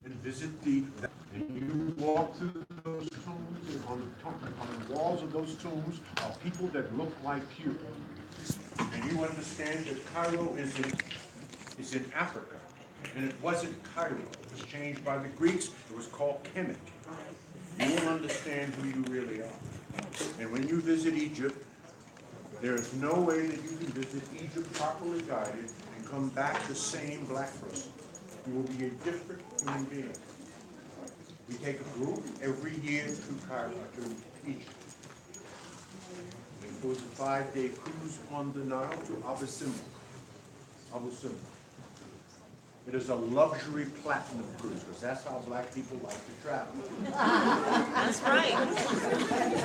and visit and you walk through those tombs, and on the walls of those tombs are people that look like you. And you understand that Cairo is in Africa. And it wasn't Cairo. It was changed by the Greeks. It was called Kemet. You will understand who you really are. And when you visit Egypt, there is no way that you can visit Egypt properly guided and come back the same black person. You will be a different human being. We take a group every year to Cairo, to Egypt. It was a 5-day cruise on the Nile to Abu Simbel. Abu Simbel. It is a luxury platinum cruise, because that's how black people like to travel. That's right.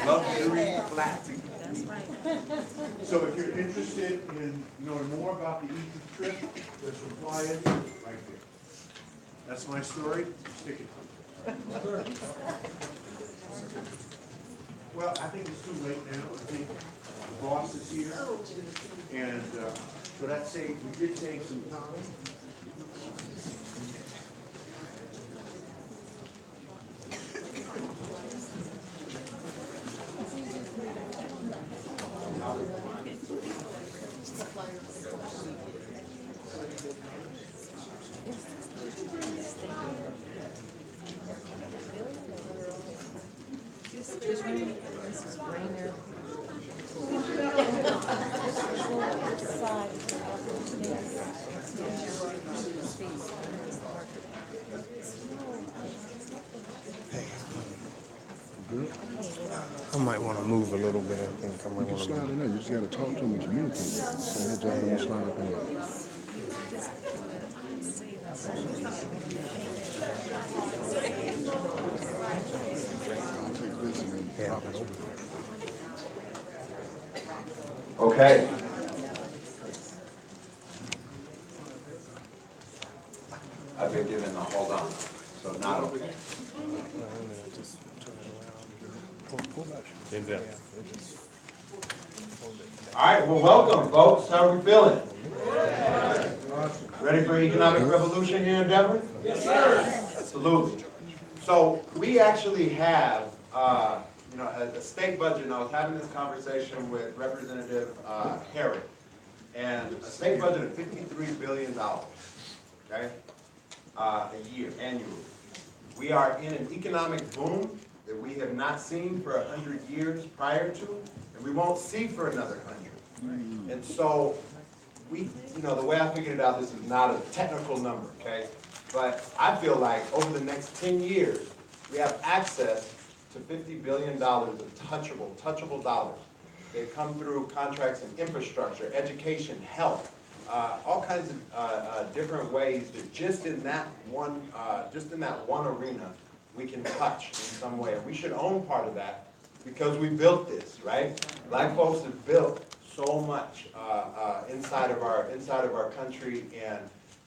Luxury platinum. That's right. So if you're interested in knowing more about the Egypt trip, there's some flyers right there. That's my story. Stick it. Well, I think it's too late now. I think the boss is here. And so that saved, we did save some time. I might want to move a little bit. I think I might You want to. slide in there. You just got to talk to him and communicate. So he'll just let you slide up in there. I'll take this and then Yeah. pop it over. Okay. I've been given the hold on, so not okay. Just turn it around. Pull back. All right, well, welcome, folks. How are we feeling? Ready for economic revolution here in Denver? Yes, sir. Absolutely. So we actually have, a state budget, and I was having this conversation with Representative Herod, and a state budget of $53 billion, okay, a year, annually. We are in an economic boom that we have not seen for 100 years prior to, and we won't see for another 100. And so we, the way I figured it out, this is not a technical number, okay? But I feel like over the next 10 years, we have access to $50 billion of touchable dollars. They come through contracts in infrastructure, education, health, all kinds of different ways that just in that one arena, we can touch in some way. And we should own part of that because we built this, right? Black folks have built so much inside of our country, and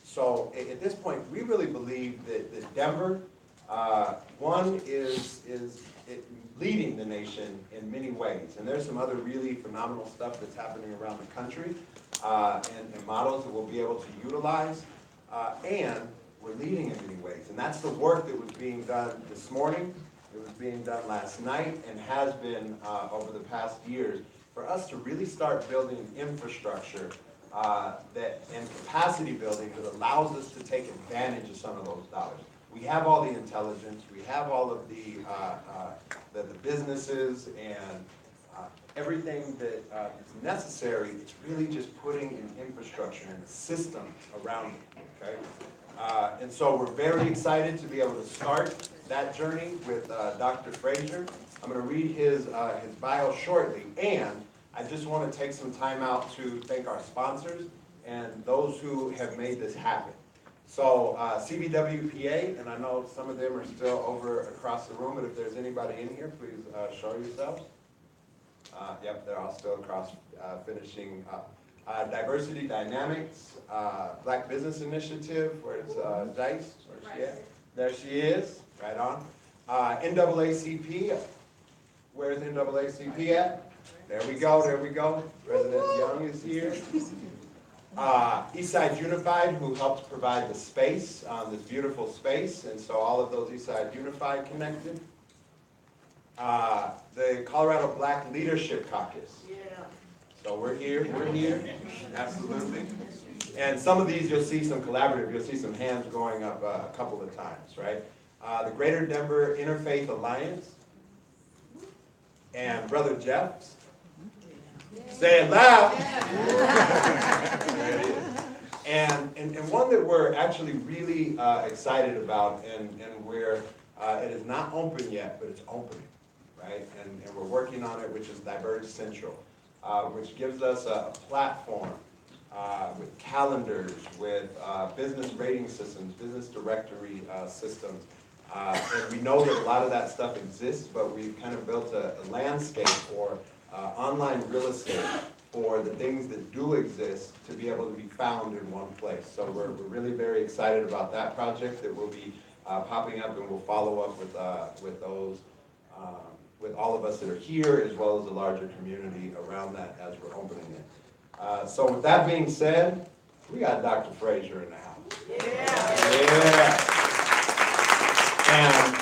so at this point, we really believe that Denver, one is leading the nation in many ways, and there's some other really phenomenal stuff that's happening around the country, and models that we'll be able to utilize, and we're leading in many ways, and that's the work that was being done this morning. It was being done last night and has been over the past years for us to really start building infrastructure and capacity building that allows us to take advantage of some of those dollars. We have all the intelligence, we have all of the businesses and everything that is necessary. It's really just putting an infrastructure and a system around it, okay? And so we're very excited to be able to start that journey with Dr. Fraser. I'm going to read his bio shortly, and I just want to take some time out to thank our sponsors and those who have made this happen. So CBWPA, and I know some of them are still over across the room, but if there's anybody in here, please show yourselves. Yep, they're all still across finishing up. Diversity Dynamics, Black Business Initiative, where's Dice? Where's she at? There she is, right on. NAACP, where's NAACP at? There we go, there we go. President Young is here. Eastside Unified, who helped provide the space, this beautiful space, and so all of those Eastside Unified connected. The Colorado Black Leadership Caucus. Yeah. So we're here, absolutely. And some of these you'll see some collaborative, you'll see some hands going up a couple of times, right? The Greater Denver Interfaith Alliance, and Brother Jeff's. Say it loud. There it is. And one that we're actually really excited about, and where it is not open yet, but it's opening, right? And we're working on it, which is Diverge Central, which gives us a platform with calendars, with business rating systems, business directory systems. And we know that a lot of that stuff exists, but we've kind of built a landscape for online real estate for the things that do exist to be able to be found in one place. So we're really very excited about that project that will be popping up, and we'll follow up with those, with all of us that are here, as well as the larger community around that as we're opening it. So with that being said, we got Dr. Fraser in the house. Yeah. And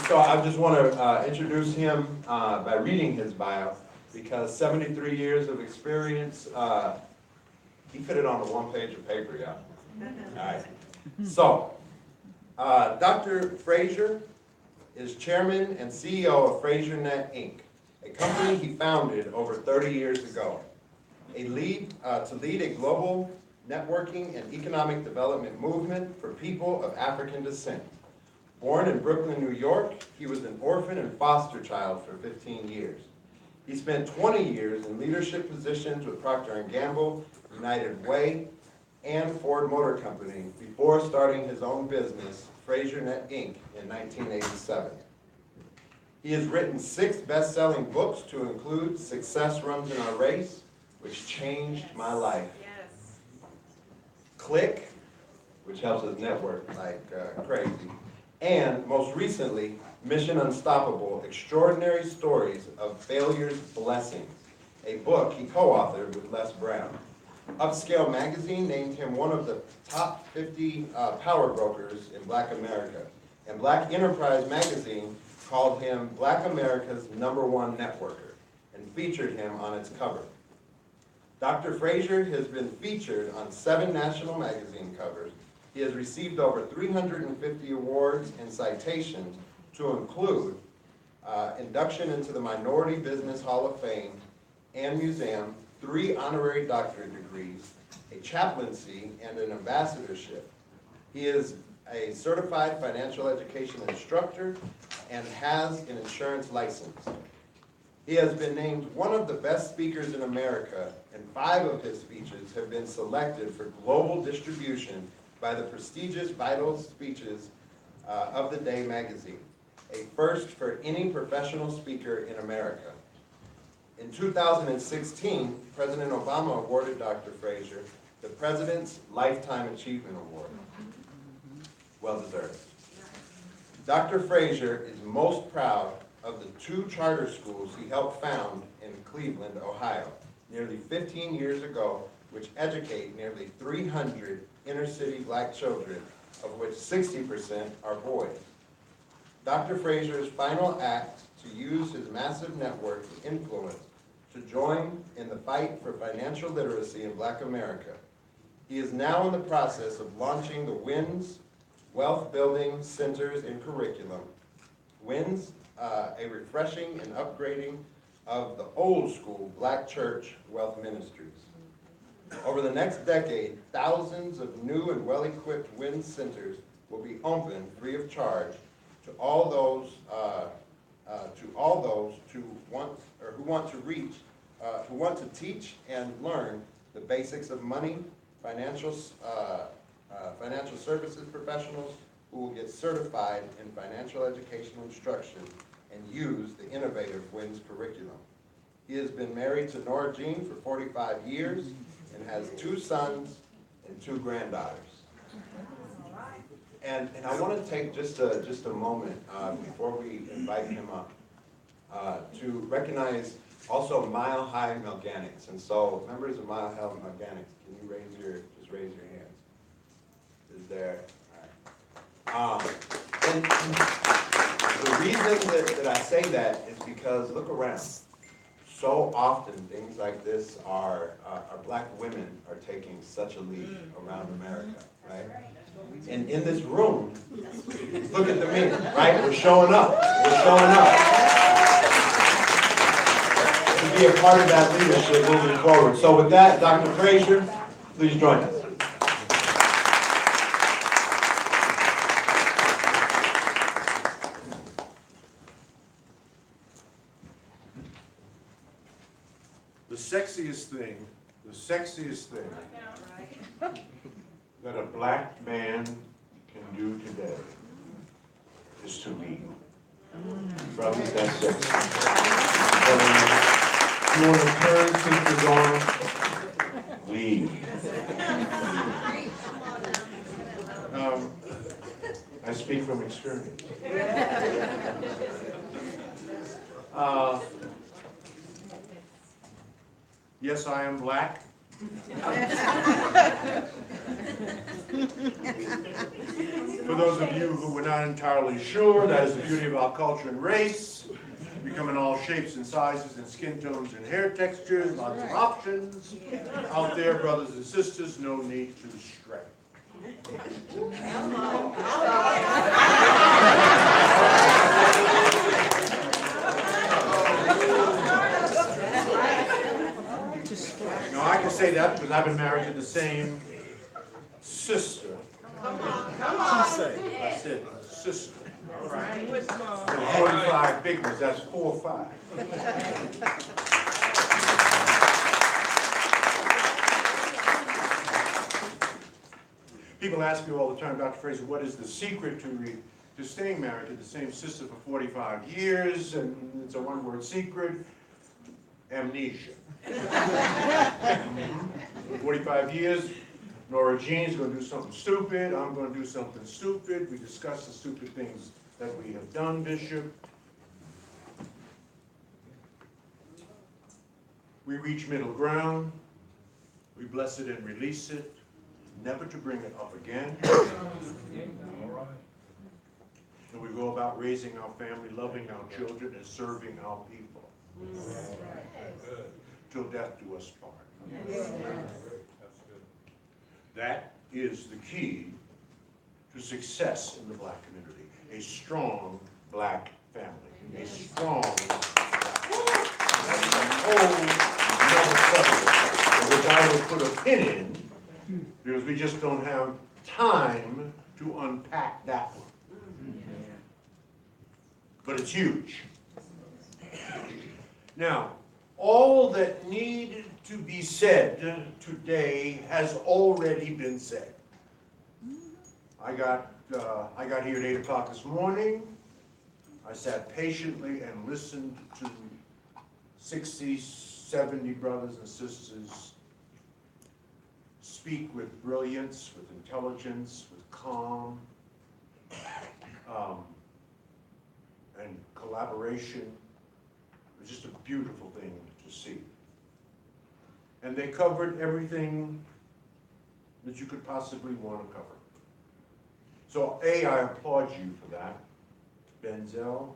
so I just want to introduce him by reading his bio, because 73 years of experience, he fit it on a one-page of paper, yeah. All right. So, Dr. Fraser is chairman and CEO of FraserNet, Inc., a company he founded over 30 years ago. To lead a global networking and economic development movement for people of African descent. Born in Brooklyn, New York, he was an orphan and foster child for 15 years. He spent 20 years in leadership positions with Procter & Gamble, United Way, and Ford Motor Company before starting his own business, FraserNet, Inc., in 1987. He has written 6 best-selling books, to include Success Runs in Our Race, which changed my life. Yes. Click, which helps us network like crazy. And most recently, Mission Unstoppable, Extraordinary Stories of Failure's Blessings, a book he co-authored with Les Brown. Upscale magazine named him one of the top 50 power brokers in Black America. And Black Enterprise magazine called him Black America's #1 networker and featured him on its cover. Dr. Fraser has been featured on 7 national magazine covers. He has received over 350 awards and citations, to include induction into the Minority Business Hall of Fame and Museum, 3 honorary doctorate degrees, a chaplaincy, and an ambassadorship. He is a certified financial education instructor and has an insurance license. He has been named one of the best speakers in America, and 5 of his speeches have been selected for global distribution by the prestigious Vital Speeches of the Day magazine, a first for any professional speaker in America. In 2016, President Obama awarded Dr. Fraser the President's Lifetime Achievement Award. Well deserved. Dr. Fraser is most proud of the 2 charter schools he helped found in Cleveland, Ohio, nearly 15 years ago, which educate nearly 300 inner-city Black children, of which 60% are boys. Dr. Fraser's final act to use his massive network of influence to join in the fight for financial literacy in Black America. He is now in the process of launching the WINS Wealth Building Centers and Curriculum. WINS, a refreshing and upgrading of the old school Black church wealth ministries. Over the next decade, thousands of new and well-equipped WINS centers will be open free of charge to all those who want to teach and learn the basics of money, financial services professionals who will get certified in financial education instruction and use the innovative WINS curriculum. He has been married to Nora Jean for 45 years and has 2 sons and 2 granddaughters. And I want to take just a moment before we invite him up to recognize also Mile High Melganics. And so members of Mile High Melganics, Can you just raise your hands? Is there, all right. And the reason that I say that is because look around. So often things like this are black women are taking such a lead around America, right? And in this room, look at the men, right? We're showing up. We're showing up to be a part of that leadership moving forward. So with that, Dr. Fraser, please join us. The sexiest thing that a black man can do today is to lead. Brothers, that's sexy. You want to turn sisters on? Lead. I speak from experience. Yes, I am black. For those of you who were not entirely sure, that is the beauty of our culture and race. We come in all shapes and sizes and skin tones and hair textures, lots of options. Out there, brothers and sisters, no need to stray. Now, I can say that because I've been married to the same sister. I said sister. All right. 45 big ones, that's 4 or 5. People ask me all the time, Dr. Fraser, what is the secret to staying married to the same sister for 45 years? And it's a one-word secret, amnesia. 45 years, Nora Jean's going to do something stupid, I'm going to do something stupid. We discuss the stupid things that we have done, Bishop. We reach middle ground, we bless it and release it, never to bring it up again. And we go about raising our family, loving our children, and serving our people. Till death do us part. That is the key to success in the black community. A strong black family. A strong black family. That's a whole nother subject, which I will put a pin in, because we just don't have time to unpack that one. But it's huge. Now, all that needed to be said today has already been said. I got here at 8 o'clock this morning. I sat patiently and listened to 60, 70 brothers and sisters speak with brilliance, with intelligence, with calm, and collaboration. It was just a beautiful thing to see. And they covered everything that you could possibly want to cover. So, A, I applaud you for that. Benzel.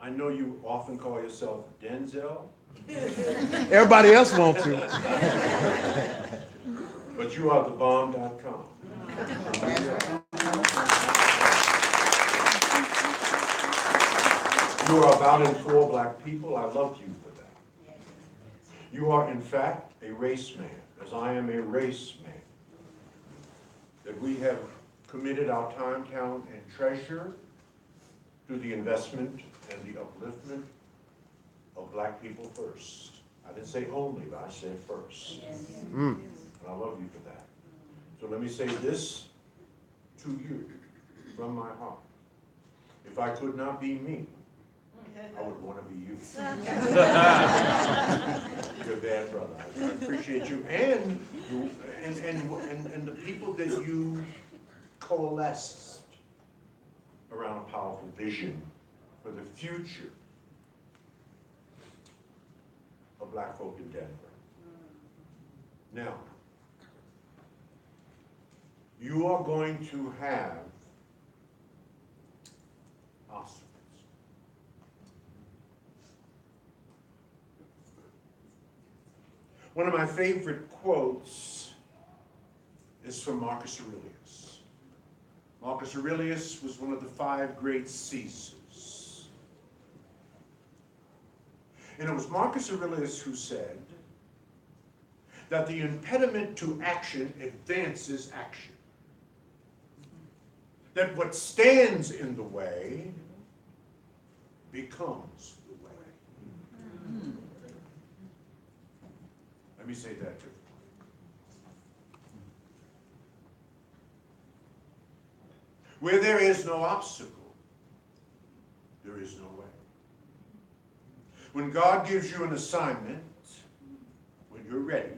I know you often call yourself Denzel. Everybody else wants to. But you are the bomb.com. You are about and for black people. I love you for that. You are, in fact, a race man, as I am a race man. That we have committed our time, talent, and treasure to the investment and the upliftment of black people first. I didn't say only, but I said first. And I love you for that. So let me say this to you from my heart. If I could not be me, I would want to be you. You're a bad brother. I appreciate you and the people that you coalesced around a powerful vision for the future of black folk in Denver. Now, you are going to have obstacles. One of my favorite quotes is from Marcus Aurelius. Marcus Aurelius was one of the 5 great Caesars. And it was Marcus Aurelius who said that the impediment to action advances action. That what stands in the way becomes the way. Let me say that too. Where there is no obstacle, there is no way. When God gives you an assignment, when you're ready,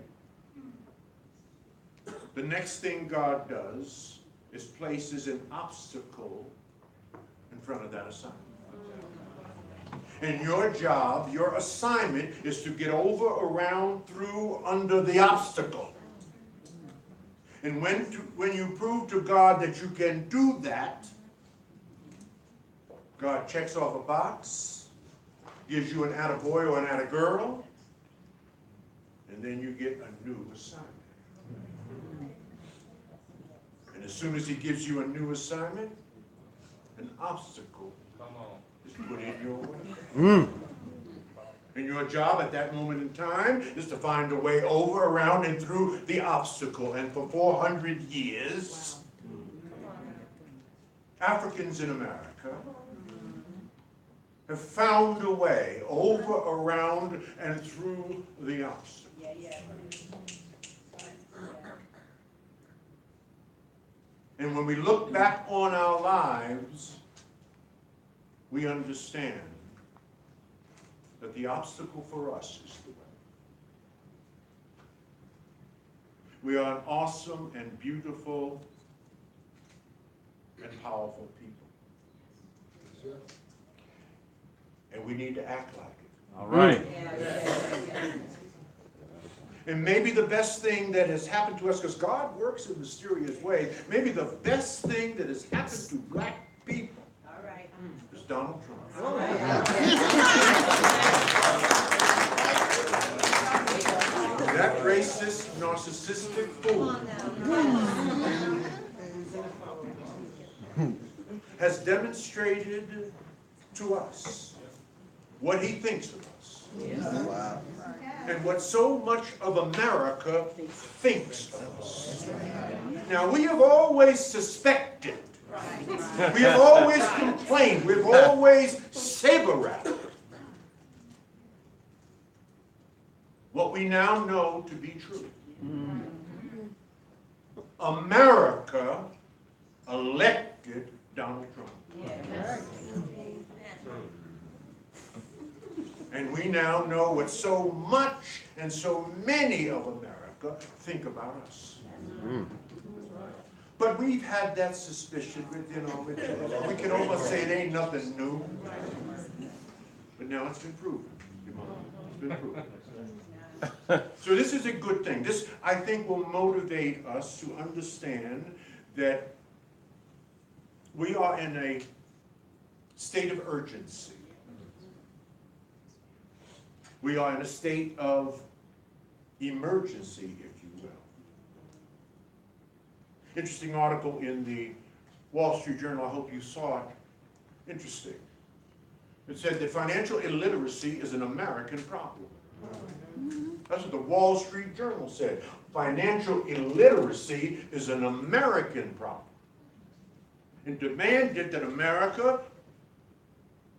the next thing God does is places an obstacle in front of that assignment. And your job, your assignment, is to get over, around, through, under the obstacle. And when you prove to God that you can do that, God checks off a box, gives you an attaboy or an attagirl, and then you get a new assignment. And as soon as he gives you a new assignment, an obstacle is put in your way. And your job at that moment in time is to find a way over, around, and through the obstacle. And for 400 years, Africans in America have found a way over, around, and through the obstacle. And when we look back on our lives, we understand that the obstacle for us is the way. We are an awesome and beautiful and powerful people. And we need to act like it. All right. And maybe the best thing that has happened to us, because God works in mysterious ways, maybe the best thing that has happened to black people is Donald Trump. That racist, narcissistic fool has demonstrated to us what he thinks of us. Wow. And what so much of America thinks of us. Now, we have always suspected. We have always complained. We've always saber-rattled what we now know to be true. America elected Donald Trump. And we now know what so much and so many of America think about us. But we've had that suspicion, we can almost say it ain't nothing new. But now it's been proven. It's been proven. So this is a good thing. This, I think, will motivate us to understand that we are in a state of urgency. We are in a state of emergency, if you will. Interesting article in the Wall Street Journal. I hope you saw it. Interesting. It said that financial illiteracy is an American problem. That's what the Wall Street Journal said. Financial illiteracy is an American problem. It demanded that America,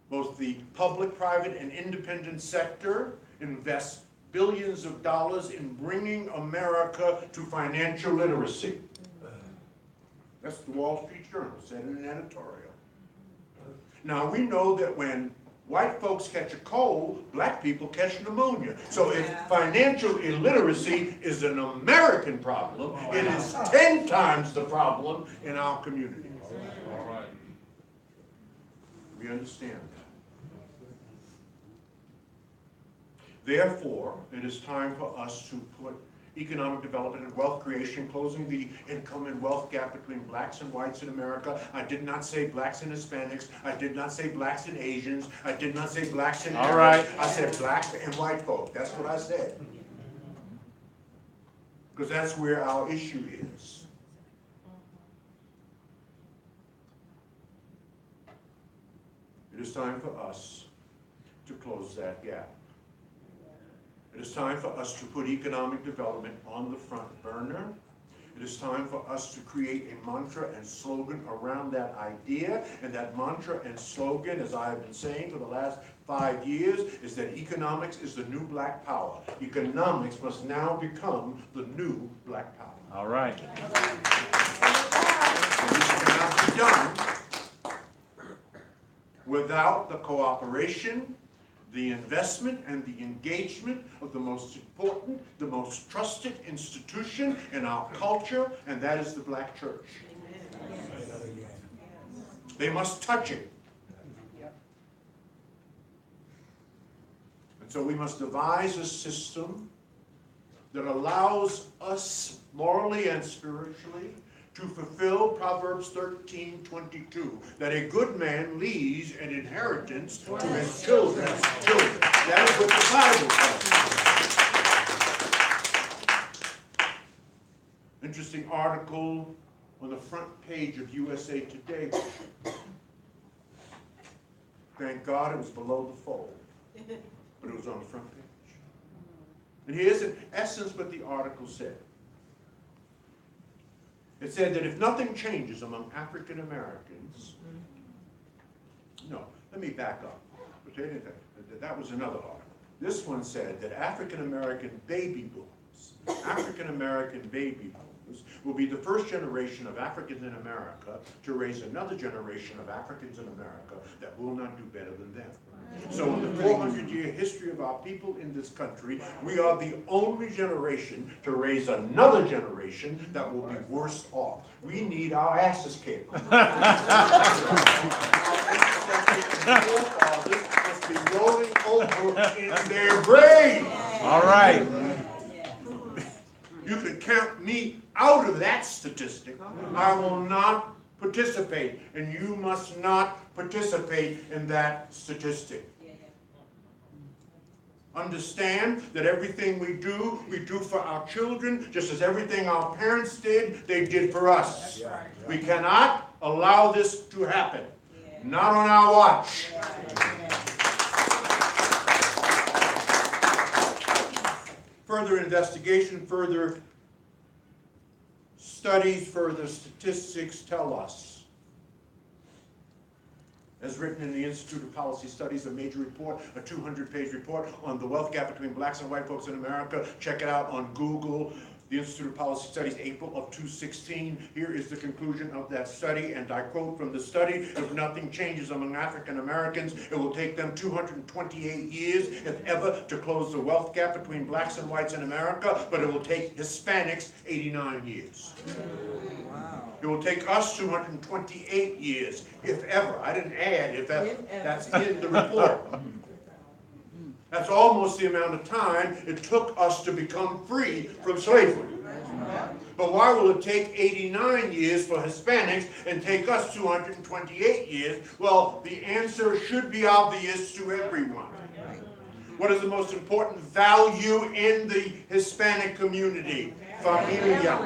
both the public, private, and independent sector, invest billions of dollars in bringing America to financial literacy. That's the Wall Street Journal said in an editorial. Now, we know that when white folks catch a cold, black people catch pneumonia. So if financial illiteracy is an American problem, it is 10 times the problem in our community. We understand that. Therefore, it is time for us to put economic development and wealth creation, closing the income and wealth gap between blacks and whites in America. I did not say blacks and Hispanics. I did not say blacks and Asians. I did not say blacks and All Arabs. right. I said black and white folk. That's what I said. Because that's where our issue is. It is time for us to close that gap. It is time for us to put economic development on the front burner. It is time for us to create a mantra and slogan around that idea. And that mantra and slogan, as I have been saying for the last 5 years, is that economics is the new black power. Economics must now become the new black power. All right. And this cannot be done without the cooperation, the investment, and the engagement of the most important, the most trusted institution in our culture, and that is the black church. They must touch it. And so we must devise a system that allows us morally and spiritually to fulfill Proverbs 13:22, that a good man leaves an inheritance to his children's children. That is what the Bible says. Interesting article on the front page of USA Today. Thank God it was below the fold, but it was on the front page. And here's in essence what the article said. It said that if nothing changes among African Americans, no, let me back up. That was another article. This one said that African American baby boomers will be the first generation of Africans in America to raise another generation of Africans in America that will not do better than them. So in the 400-year history of our people in this country, we are the only generation to raise another generation that will be worse off. We need our asses kicked. Our forefathers must be rolling over in their graves. All right. You can count me out of that statistic. I will not participate, and you must not participate in that statistic. Understand that everything we do for our children, just as everything our parents did, they did for us. We cannot allow this to happen. Not on our watch. Further investigation, further studies, further statistics tell us, as written in the Institute of Policy Studies, a major report, a 200-page report on the wealth gap between blacks and white folks in America. Check it out on Google. The Institute of Policy Studies, April of 2016. Here is the conclusion of that study, and I quote from the study: if nothing changes among African Americans, it will take them 228 years, if ever, to close the wealth gap between blacks and whites in America, but it will take Hispanics 89 years. Wow. It will take us 228 years, if ever. I didn't add if ever. That's in the report. That's almost the amount of time it took us to become free from slavery. But why will it take 89 years for Hispanics and take us 228 years? Well, the answer should be obvious to everyone. What is the most important value in the Hispanic community? Familia,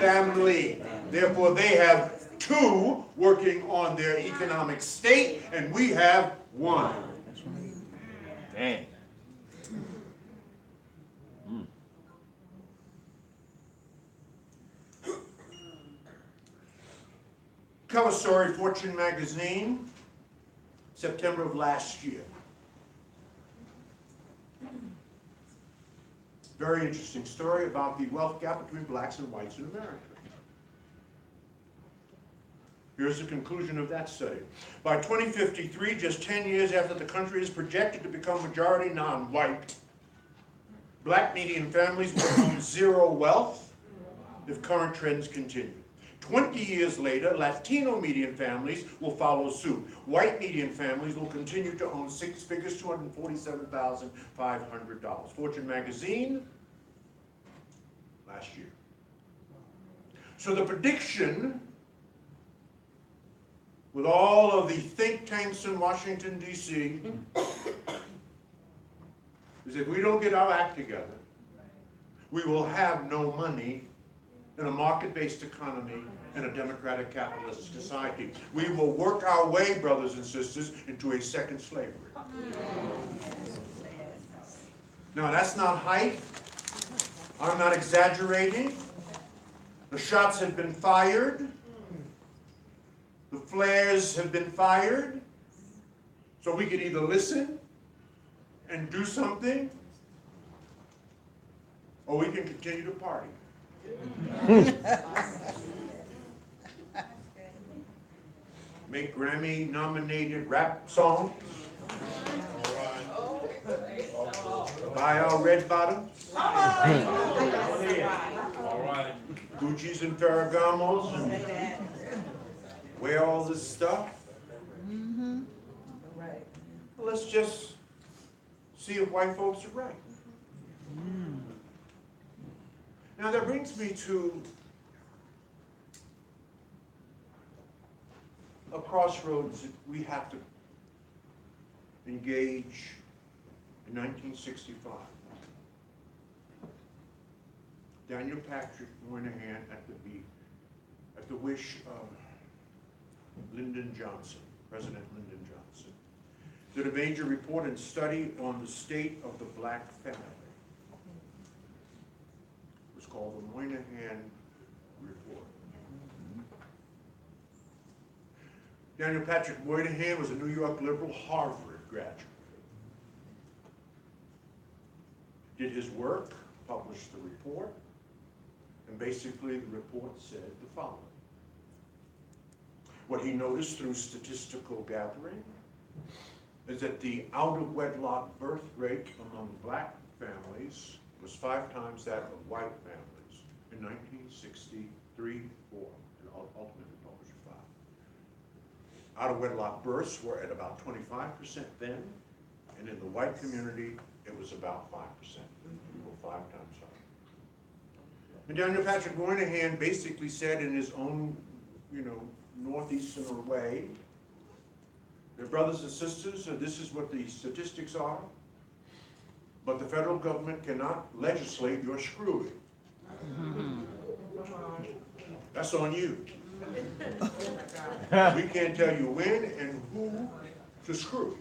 family. Therefore, they have two working on their economic state, and we have one. Dang. Cover story, Fortune magazine, September of last year. Very interesting story about the wealth gap between blacks and whites in America. Here's the conclusion of that study. By 2053, just 10 years after the country is projected to become majority non-white, black median families will own zero wealth if current trends continue. 20 years later, Latino median families will follow suit. White median families will continue to own six figures, $247,500. Fortune magazine, last year. So the prediction, with all of the think tanks in Washington, D.C., is if we don't get our act together, we will have no money in a market-based economy and a democratic capitalist society. We will work our way, brothers and sisters, into a second slavery. Now, that's not hype. I'm not exaggerating. The shots have been fired. The flares have been fired. So we can either listen and do something, or we can continue to party. Make Grammy-nominated rap songs. Buy our red bottoms. Gucci's and Ferragamos and wear all this stuff. Well, let's just see if white folks are right. Now that brings me to a crossroads that we have to engage in 1965. Daniel Patrick Moynihan at the wish of Lyndon Johnson, President Lyndon Johnson, did a major report and study on the state of the black family. It was called the Moynihan Report. Daniel Patrick Moynihan was a New York liberal Harvard graduate. Did his work, published the report, and basically the report said the following. What he noticed through statistical gathering is that the out-of-wedlock birth rate among black families was 5 times that of white families in 1963, 4, and ultimately published 5. Out-of-wedlock births were at about 25% then, and in the white community, it was about 5%. We were 5 times higher. And Daniel Patrick Moynihan basically said in his own, northeasterner way, their brothers and sisters, this is what the statistics are, but the federal government cannot legislate your screwing. That's on you. We can't tell you when and who to screw.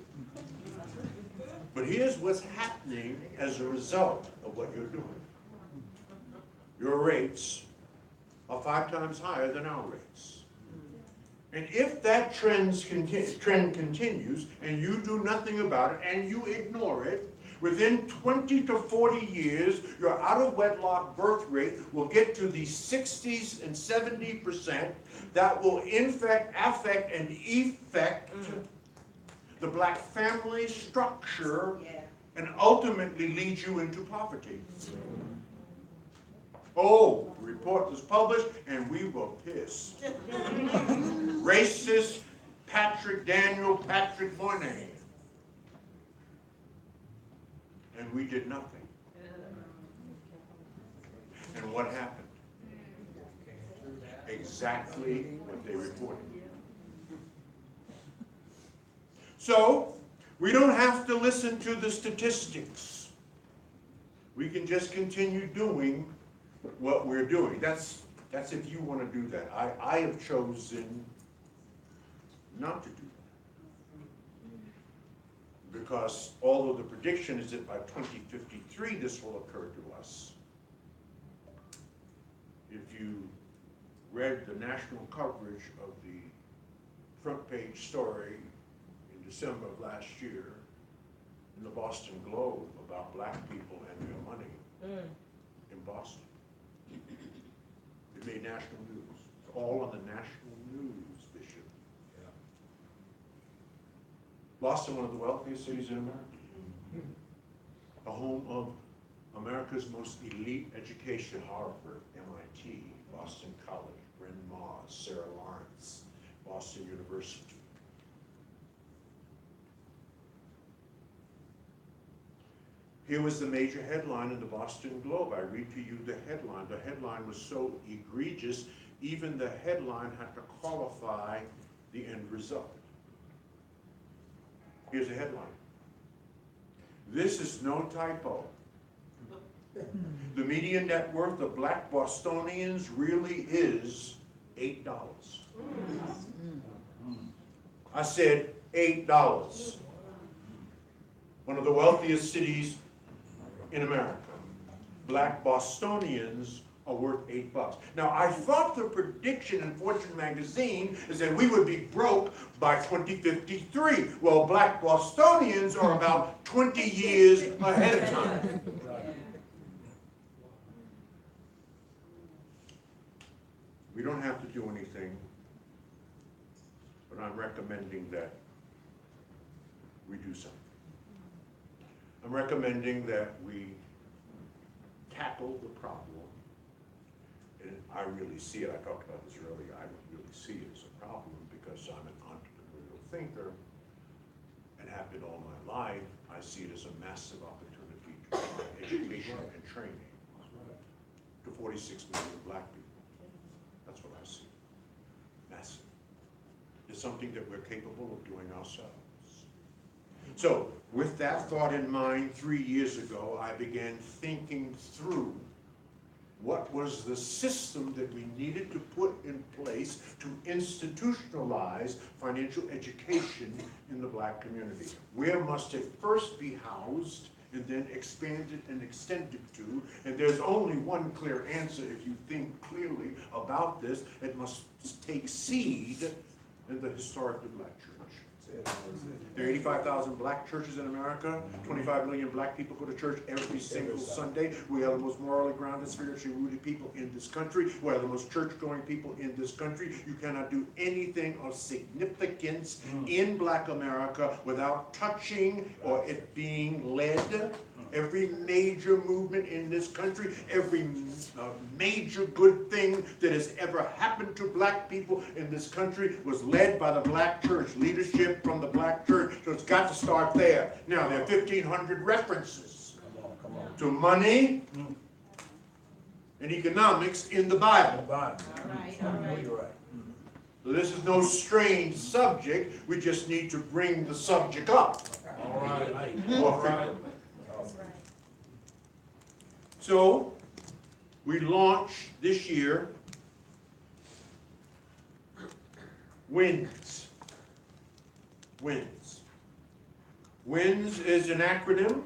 But here's what's happening as a result of what you're doing. Your rates are 5 times higher than our rates. And if that trend continues and you do nothing about it and you ignore it, within 20 to 40 years, your out-of-wedlock birth rate will get to the 60s and 70% that will affect and effect the black family structure and ultimately lead you into poverty. Oh, the report was published and we were pissed. Racist Daniel Patrick Moynihan. And we did nothing. And what happened? Exactly what they reported. So, we don't have to listen to the statistics. We can just continue doing what we're doing. That's if you want to do that. I have chosen not to do that. Because although the prediction is that by 2053 this will occur to us, if you read the national coverage of the front page story in December of last year in the Boston Globe about black people and their money in Boston, it made national news. It's all on the national news, Bishop. Yeah. Boston, one of the wealthiest cities in America. A home of America's most elite education, Harvard, MIT, Boston College, Bryn Mawr, Sarah Lawrence, Boston University. Here was the major headline in the Boston Globe. I read to you the headline. The headline was so egregious, even the headline had to qualify the end result. Here's the headline. This is no typo. The median net worth of black Bostonians really is $8. I said $8. One of the wealthiest cities in America. Black Bostonians are worth $8. Now, I thought the prediction in Fortune magazine is that we would be broke by 2053. Well, black Bostonians are about 20 years ahead of time. We don't have to do anything, but I'm recommending that we do something. I'm recommending that we tackle the problem. And I really see it, I talked about this earlier, I really see it as a problem because I'm an entrepreneurial thinker and have been all my life. I see it as a massive opportunity to provide education and training to 46 million black people. That's what I see. Massive. It's something that we're capable of doing ourselves. So, with that thought in mind, 3 years ago, I began thinking through what was the system that we needed to put in place to institutionalize financial education in the black community. Where must it first be housed and then expanded and extended to? And there's only one clear answer if you think clearly about this. It must take seed in the historically black church. There are 85,000 black churches in America. 25 million black people go to church every single Sunday. We are the most morally grounded, spiritually rooted people in this country. We are the most church-going people in this country. You cannot do anything of significance in black America without touching or it being led. Every major movement in this country, every major good thing that has ever happened to black people in this country was led by the black church, leadership from the black church. So it's got to start there. Now, there are 1,500 references to money and economics in the Bible. So this is no strange subject. We just need to bring the subject up more frequently. So, we launched this year WINS. WINS. WINS is an acronym.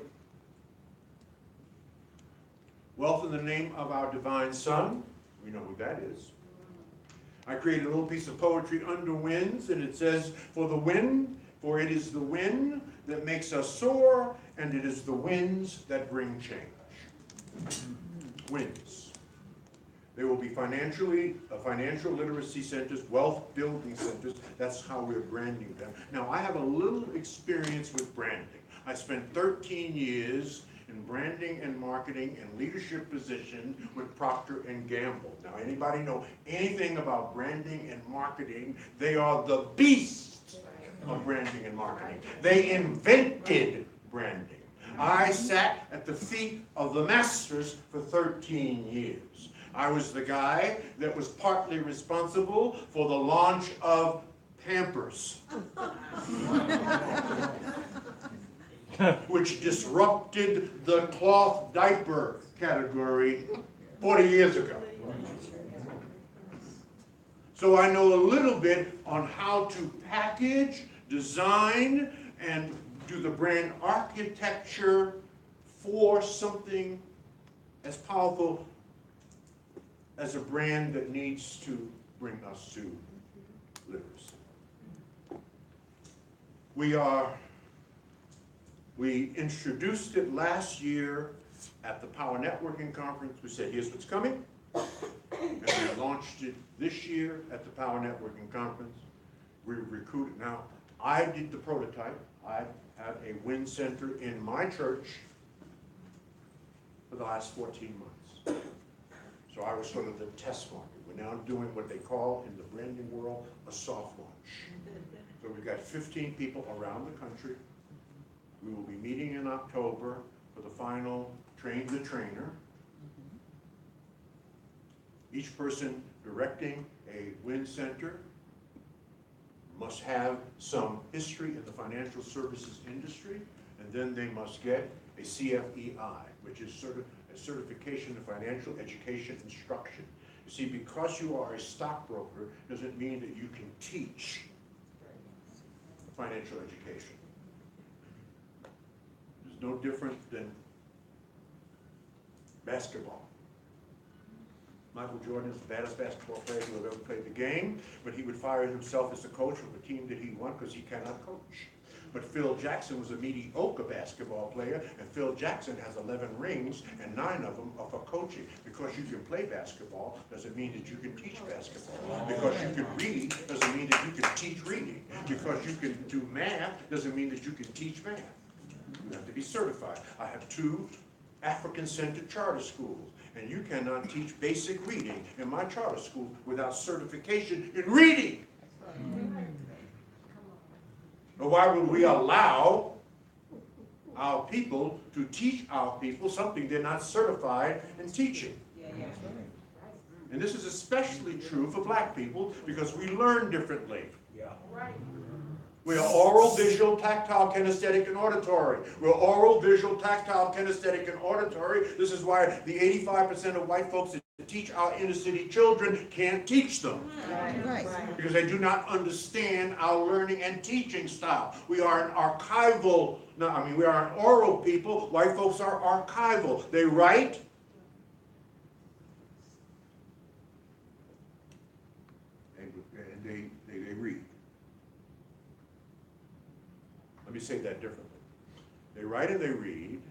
Wealth in the name of our divine Son. We know who that is. I created a little piece of poetry under WINS, and it says, for it is the wind that makes us soar, and it is the winds that bring change. WINS. There will be financial literacy centers, wealth building centers. That's how we're branding them. Now, I have a little experience with branding. I spent 13 years in branding and marketing and leadership positions with Procter & Gamble. Now, anybody know anything about branding and marketing? They are the beasts of branding and marketing. They invented branding. I sat at the feet of the masters for 13 years. I was the guy that was partly responsible for the launch of Pampers, which disrupted the cloth diaper category 40 years ago. So I know a little bit on how to package, design, and do the brand architecture for something as powerful as a brand that needs to bring us to literacy. We introduced it last year at the Power Networking Conference. We said, here's what's coming. And we launched it this year at the Power Networking Conference. We recruited. Now, I did the prototype. I have a WIN center in my church for the last 14 months. So I was sort of the test market. We're now doing what they call in the branding world a soft launch. So we've got 15 people around the country. We will be meeting in October for the final train the trainer. Each person directing a WIN center must have some history in the financial services industry, and then they must get a CFEI, which is a certification in financial education instruction. You see, because you are a stockbroker doesn't mean that you can teach financial education. It's no different than basketball. Michael Jordan is the baddest basketball player who have ever played the game, but he would fire himself as the coach of the team that he won because he cannot coach. But Phil Jackson was a mediocre basketball player, and Phil Jackson has 11 rings, and 9 of them are for coaching. Because you can play basketball doesn't mean that you can teach basketball. Because you can read doesn't mean that you can teach reading. Because you can do math doesn't mean that you can teach math. You have to be certified. I have 2 African-centered charter schools, and you cannot teach basic reading in my charter school without certification in reading. Why would we allow our people to teach our people something they're not certified in teaching? And this is especially true for black people because we learn differently. We are oral, visual, tactile, kinesthetic, and auditory. We're oral, visual, tactile, kinesthetic, and auditory. This is why the 85% of white folks that teach our inner city children can't teach them. Right. Because they do not understand our learning and teaching style. We are an archival, we are an oral people. White folks are archival. They write, and they read. Let me say that differently. They write and they read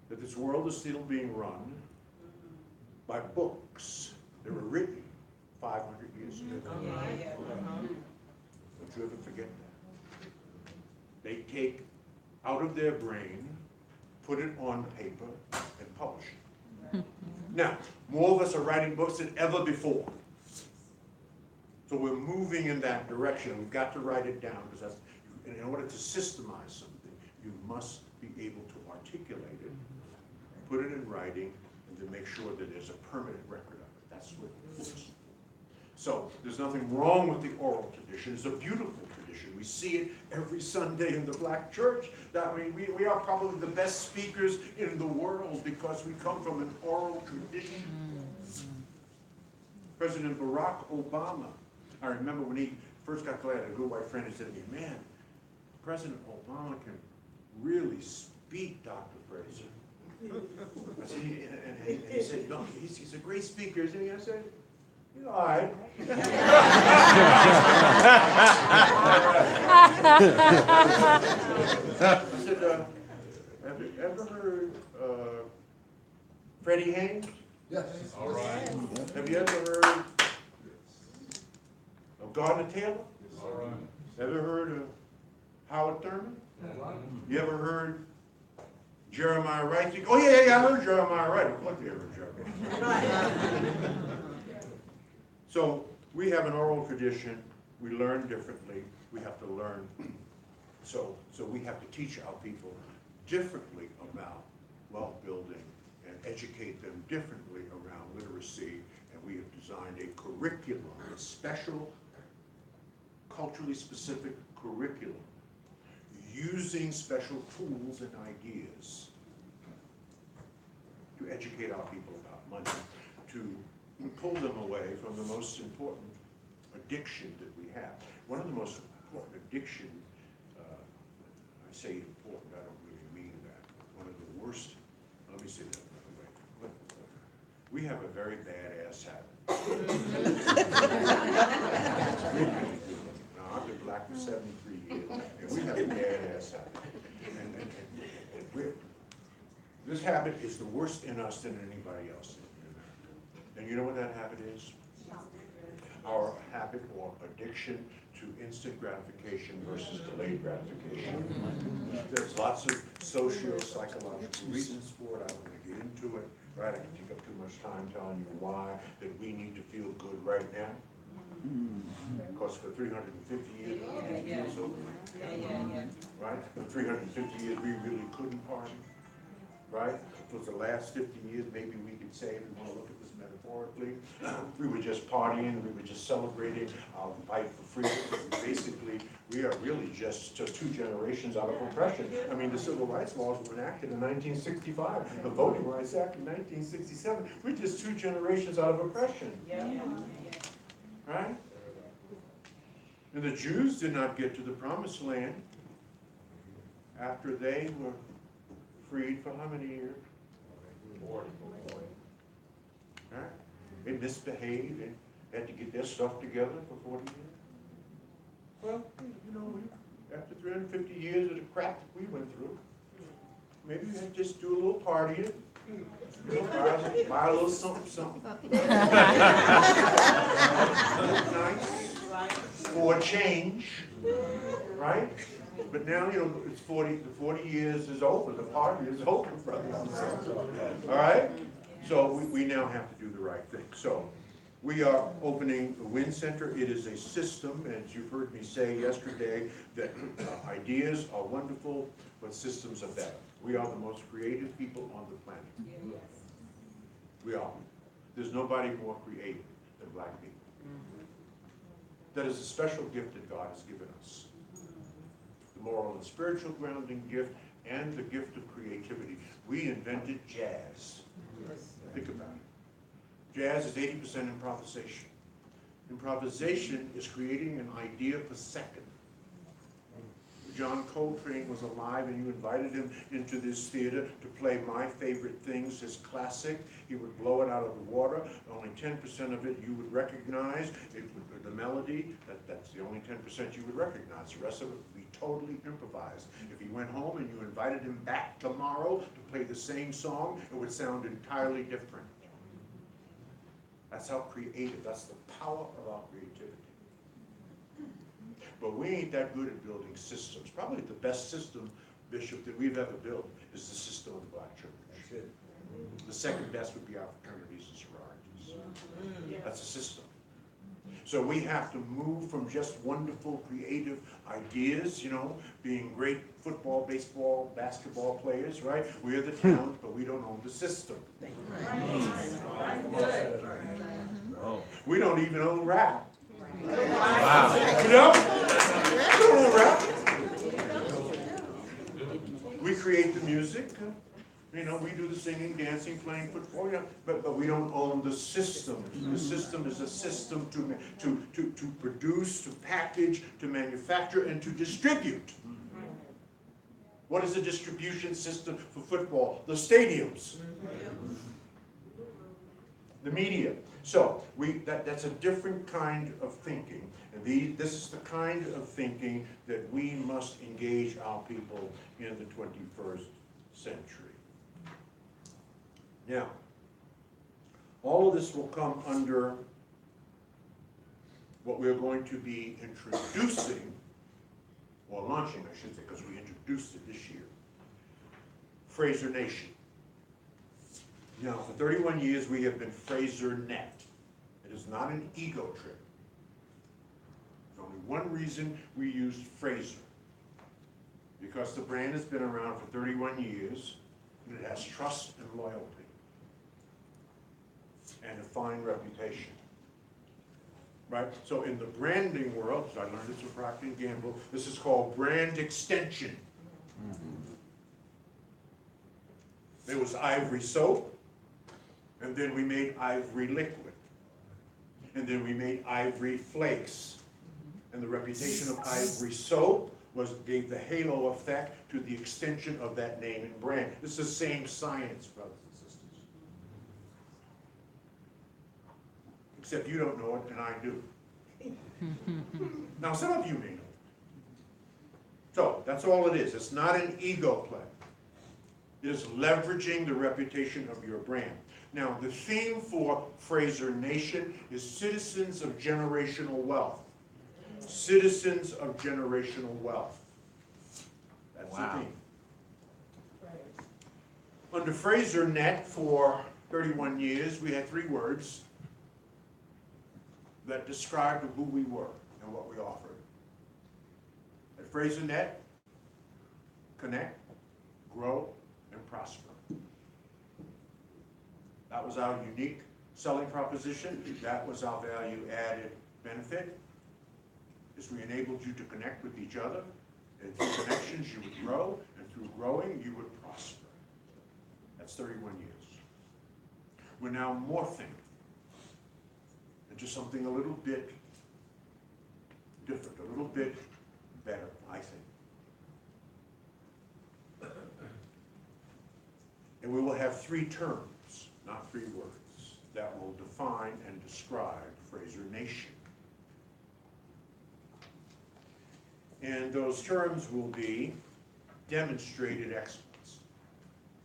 that this world is still being run by books that were written 500 years ago. Don't you ever forget that. They take out of their brain, put it on paper, and publish it. Now, more of us are writing books than ever before. So we're moving in that direction. We've got to write it down because that's, in order to systemize something, you must be able to articulate it, put it in writing, and to make sure that there's a permanent record of it. That's what it is. So there's nothing wrong with the oral tradition. It's a beautiful tradition. We see it every Sunday in the black church. We are probably the best speakers in the world because we come from an oral tradition. President Barack Obama, I remember when he first got glad, a good white friend, he said to me, man, President Obama can really speak, Dr. Fraser. I said, and he said, no, he's a great speaker, isn't he? I said, he's all right. I said, have you ever heard Freddie Haynes? Yes. All right. Have you ever heard of Gardner Taylor? All right. Ever heard of Howard Thurman? You ever heard Jeremiah Wright? Oh yeah, I heard Jeremiah Wright. Of course you ever heard Jeremiah. So we have an oral tradition. We learn differently. We have to learn. So we have to teach our people differently about wealth building and educate them differently around literacy. And we have designed a curriculum, a special, culturally specific curriculum, using special tools and ideas to educate our people about money, to pull them away from the most important addiction that we have. One of the most important addiction, I say important, I don't really mean that. One of the worst, let me say that another way. We have a very bad ass habit. Now, I've been black for 73 years, and we have a bad ass habit. And this habit is the worst in us than anybody else. And you know what that habit is? Our habit or addiction to instant gratification versus delayed gratification. There's lots of socio-psychological reasons for it. I don't want to get into it, right? I can take up too much time telling you why, that we need to feel good right now. course, for 350 years, right? For 350 years, we really couldn't party, right? For the last 50 years, maybe we could say, if we want to look at this metaphorically, we were just partying, we were just celebrating our fight for freedom. Basically, we are really just 2 generations out of oppression. I mean, the civil rights laws were enacted in 1965, the Voting Rights Act in 1967. We're just 2 generations out of oppression. Right? And the Jews did not get to the promised land after they were freed for how many years? 40. Right? They misbehaved and had to get their stuff together for 40 years. Well, you know, after 350 years of the crap that we went through, maybe we had to just do a little partying. You know, buy a little something, something. Nice. For a change, right? But now, you know, it's 40, the 40 years is over, the party is over, brothers and sisters. All right? So we now have to do the right thing. So we are opening the WIN Center. It is a system, as you've heard me say yesterday, that ideas are wonderful, but systems are better. We are the most creative people on the planet. We are. There's nobody more creative than black people. That is a special gift that God has given us. The moral and spiritual grounding gift and the gift of creativity. We invented jazz. Think about it. Jazz is 80% improvisation. Improvisation is creating an idea per second. John Coltrane was alive and you invited him into this theater to play My Favorite Things, his classic. He would blow it out of the water. Only 10% of it you would recognize. The melody, that's the only 10% you would recognize. The rest of it would be totally improvised. If he went home and you invited him back tomorrow to play the same song, it would sound entirely different. That's how creative, that's the power of our creativity. But we ain't that good at building systems. Probably the best system, Bishop, that we've ever built is the system of the black church. That's it. The second best would be our fraternities and sororities. That's a system. So we have to move from just wonderful, creative ideas, you know, being great football, baseball, basketball players, right? We're the talent, but we don't own the system. We don't even own rap. Wow. You know? We don't own rap. We create the music. You know, we do the singing, dancing, playing football, yeah, but we don't own the system. The system is a system to produce, to package, to manufacture, and to distribute. What is the distribution system for football? The stadiums. The media. So that's a different kind of thinking. And this is the kind of thinking that we must engage our people in the 21st century. Now, all of this will come under what we're going to be introducing, or launching, I should say, because we introduced it this year. Fraser Nation. Now, for 31 years, we have been Fraser Net. It is not an ego trip. There's only one reason we used Fraser. Because the brand has been around for 31 years, and it has trust and loyalty. And a fine reputation. Right? So in the branding world, I learned this from Procter & Gamble, this is called brand extension. There was Ivory soap, and then we made Ivory liquid. And then we made Ivory flakes. And the reputation of Ivory soap gave the halo effect to the extension of that name and brand. It's the same science, brothers and sisters. Except you don't know it, and I do. Now, some of you may know. So, that's all it is. It's not an ego play. It is leveraging the reputation of your brand. Now, the theme for Fraser Nation is citizens of generational wealth. Citizens of generational wealth. That's the theme. Under Fraser Net for 31 years, we had 3 words that described who we were. and what we offered. At Fraser Net, connect, grow, and prosper. That was our unique selling proposition. That was our value-added benefit, is we enabled you to connect with each other, and through connections you would grow, and through growing you would prosper. That's 31 years. We're now morphing into something a little bit different, a little bit better, I think. And we will have 3 terms, not 3 words, that will define and describe Fraser Nation. And those terms will be demonstrated excellence.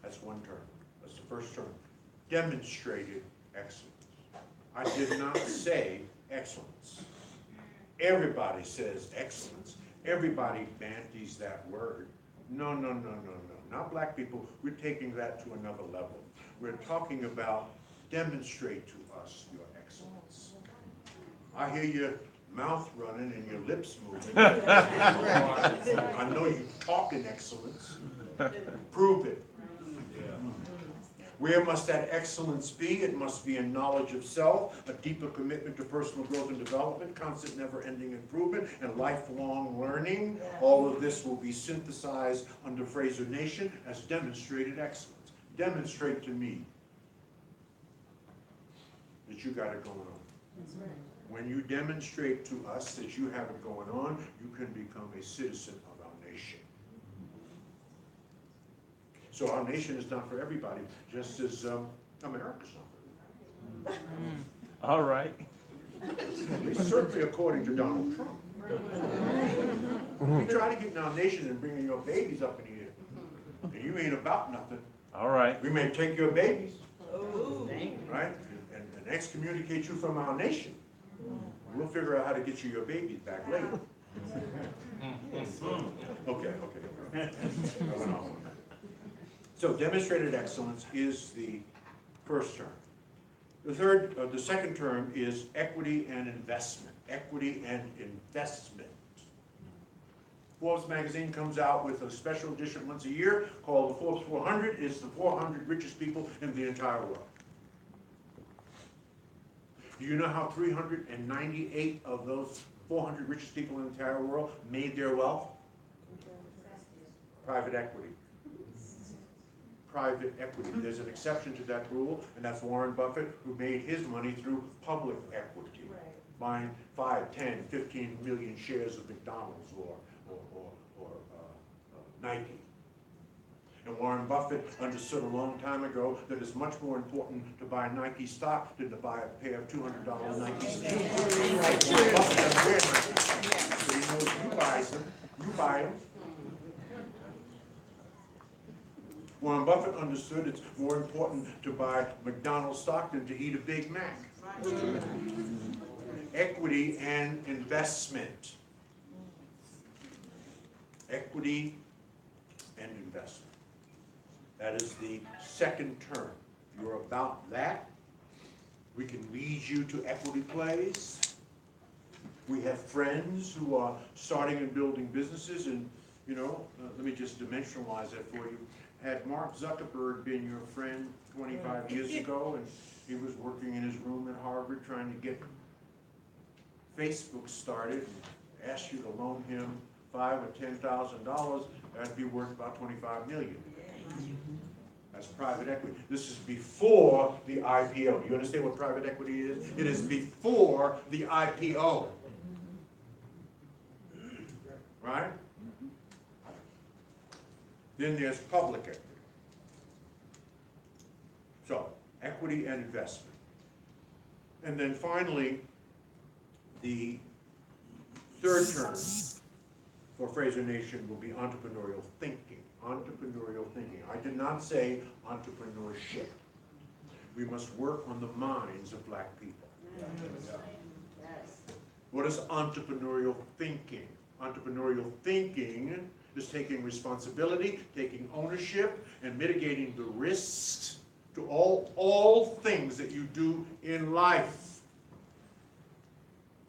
That's one term. That's the first term. Demonstrated excellence. I did not say excellence. Everybody says excellence. Everybody bandies that word. No, no, no, no, no. Not black people. We're taking that to another level. We're talking about demonstrate to us your excellence. I hear your mouth running and your lips moving. I know you talk in excellence. Prove it. Where must that excellence be? It must be in knowledge of self, a deeper commitment to personal growth and development, constant never-ending improvement, and lifelong learning. All of this will be synthesized under Fraser Nation as demonstrated excellence. Demonstrate to me that you got it going on. That's right. When you demonstrate to us that you have it going on, you can become a citizen of our nation. So our nation is not for everybody, just as America's not for everybody. All right. At least certainly according to Donald Trump. You try to get in our nation and bringing your babies up in here, and you ain't about nothing. All right. We may take your babies, right, and excommunicate you from our nation. We'll figure out how to get you your babies back later. Okay. I went off on that. So demonstrated excellence is the first term. The second term is equity and investment. Equity and investment. Forbes magazine comes out with a special edition once a year called the Forbes 400. It's the 400 richest people in the entire world. Do you know how 398 of those 400 richest people in the entire world made their wealth? Private equity. Private equity. There's an exception to that rule, and that's Warren Buffett, who made his money through public equity, buying 5, 10, 15 million shares of McDonald's or Nike. And Warren Buffett understood a long time ago that it's much more important to buy Nike stock than to buy a pair of $200 Nike sneakers. Warren Buffett doesn't wear Nike. So he knows you buy them. You buy them. Warren Buffett understood it's more important to buy McDonald's stock than to eat a Big Mac. Equity and investment. Equity and investment. That is the second term. You're about that. We can lead you to equity plays. We have friends who are starting and building businesses, and let me just dimensionalize that for you. Had Mark Zuckerberg been your friend 25 years ago, and he was working in his room at Harvard trying to get Facebook started, and asked you to loan him $5,000 or $10,000, that'd be worth about $25 million. That's private equity. This is before the IPO. You understand what private equity is? It is before the IPO. Right? Then there's public equity. So, equity and investment. And then finally, the third term for Fraser Nation will be entrepreneurial thinking. Entrepreneurial thinking. I did not say entrepreneurship. We must work on the minds of black people. What is entrepreneurial thinking? Entrepreneurial thinking is taking responsibility, taking ownership, and mitigating the risks to all things that you do in life.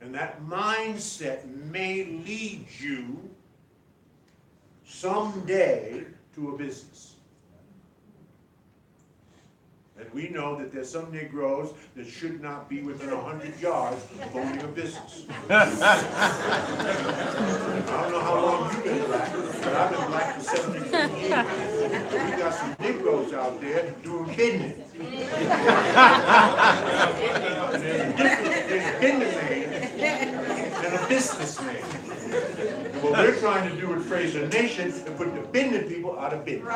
And that mindset may lead you someday to a business. And we know that there's some Negroes that should not be within 100 yards of owning a business. I don't know how long you've been black, but I've been black for 72 years. We got some Negroes out there doing business. And there's a difference between a businessman and a businessman. And what we're trying to do with Fraser Nation is put the business people out of business.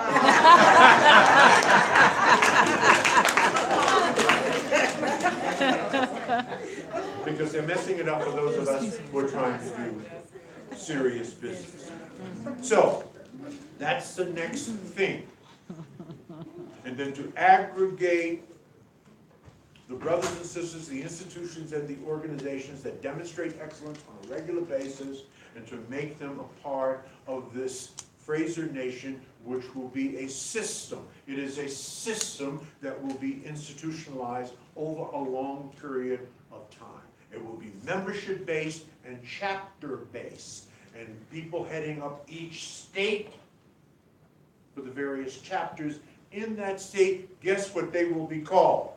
Because they're messing it up for those of us who are trying to do serious business. So, that's the next thing. And then to aggregate the brothers and sisters, the institutions and the organizations that demonstrate excellence on a regular basis, and to make them a part of this Fraser Nation, which will be a system. It is a system that will be institutionalized over a long period of time. It will be membership-based and chapter-based, and people heading up each state for the various chapters in that state, guess what they will be called?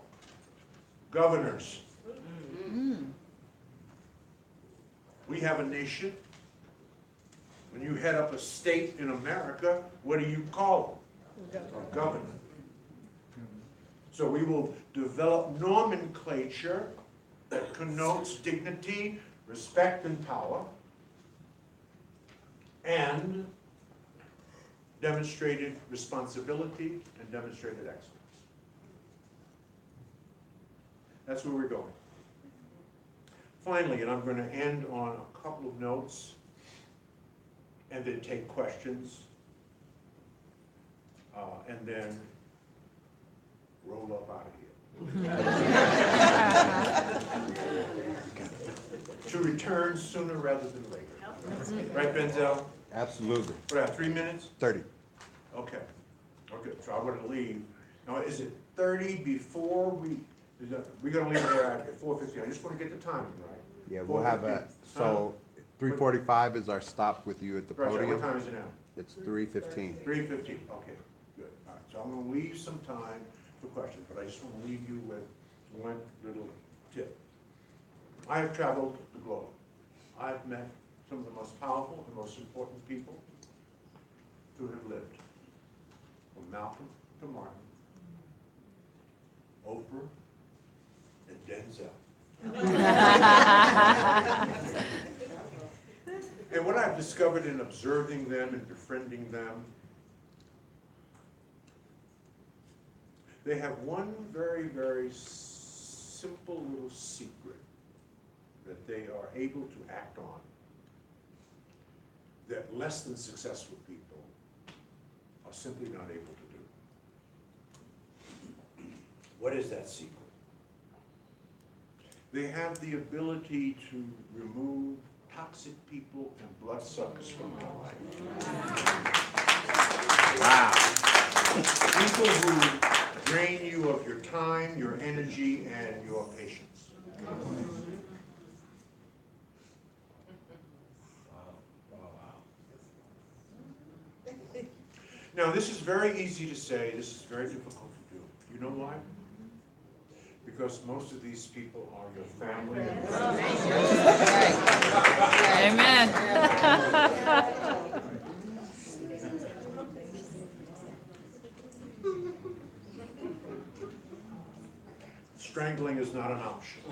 Governors. We have a nation. When you head up a state in America, what do you call them? A governor. So we will develop nomenclature that connotes dignity, respect, and power, and demonstrated responsibility and demonstrated excellence. That's where we're going. Finally, and I'm going to end on a couple of notes and then take questions, and then roll up out of here. To return sooner rather than later. Right, Benzel? Absolutely. What, 3 minutes? 30. Okay. Okay, so I want to leave. Now, is it 30 before we're going to leave there at 4:15? I just want to get the timing right. Yeah, we'll have a, so 3:45 is our stop with you at the Right, podium. what time is it now? It's 3:15. 3:15, okay, good. All right, so I'm going to leave some time for questions, but I just want to leave you with one little tip. I have traveled the globe. I've met some of the most powerful and most important people who have lived, from Malcolm to Martin, Oprah, and Denzel. And what I've discovered in observing them and befriending them, they have one very, very simple little secret that they are able to act on that less than successful people are simply not able to do. What is that secret? They have the ability to remove toxic people and bloodsuckers from their life. Wow. People who drain you of your time, your energy, and your patience. Now, this is very easy to say, this is very difficult to do. You know why? Because most of these people are your family and friends. Amen. Strangling is not an option.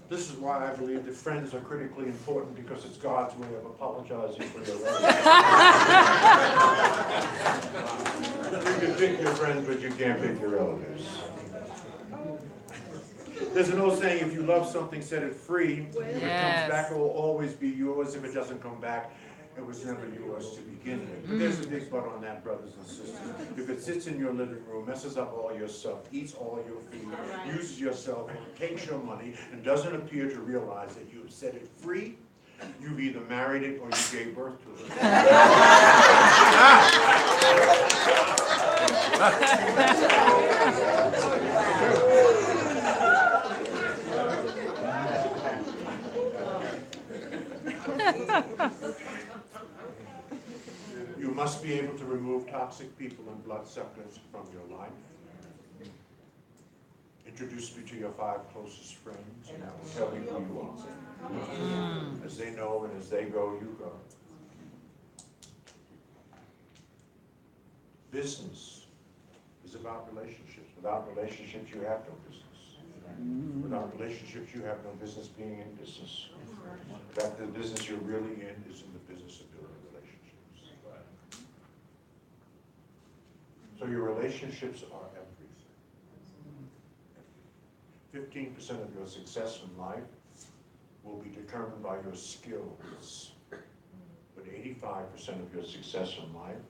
This is why I believe that friends are critically important, because it's God's way of apologizing for your relatives. You can pick your friends, but you can't pick your relatives. There's an old saying, if you love something, set it free. If it comes back, it will always be yours. If it doesn't come back, it was never yours to begin with. But there's a big but on that, brothers and sisters. If it sits in your living room, messes up all your stuff, eats all your food, uses your cell phone, takes your money, and doesn't appear to realize that you have set it free, you've either married it or you gave birth to it. You must be able to remove toxic people and bloodsuckers from your life. Introduce me to your 5 closest friends, and I will tell you who you are. As they know and as they go, you go. Business is about relationships. Without relationships, you have no business. Without relationships, you have no business being in business. That the business you're really in is in the business of building relationships. So your relationships are everything. 15% of your success in life will be determined by your skills. But 85% of your success in life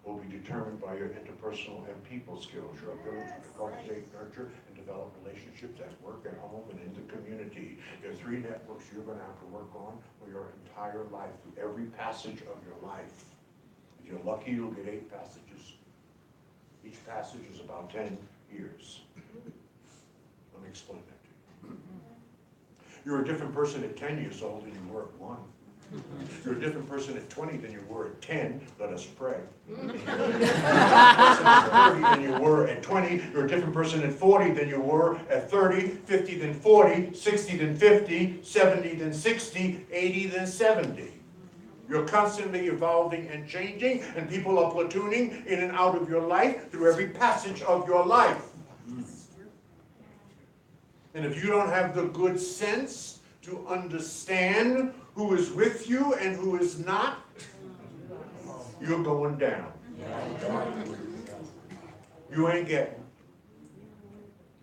will be determined by your interpersonal and people skills, your ability to cultivate, nurture, and develop relationships at work, at home, and in the community. There are 3 networks you're going to have to work on for your entire life, through every passage of your life. If you're lucky, you'll get 8 passages. Each passage is about 10 years. Let me explain that to you. You're a different person at 10 years old than you were at 1. You're a different person at 20 than you were at 10. Let us pray. You're a different person at 30 than you were at 20. You're a different person at 40 than you were at 30, 50 than 40, 60 than 50, 70 than 60, 80 than 70. You're constantly evolving and changing, and people are platooning in and out of your life through every passage of your life. And if you don't have the good sense to understand who is with you and who is not, you're going down. You ain't getting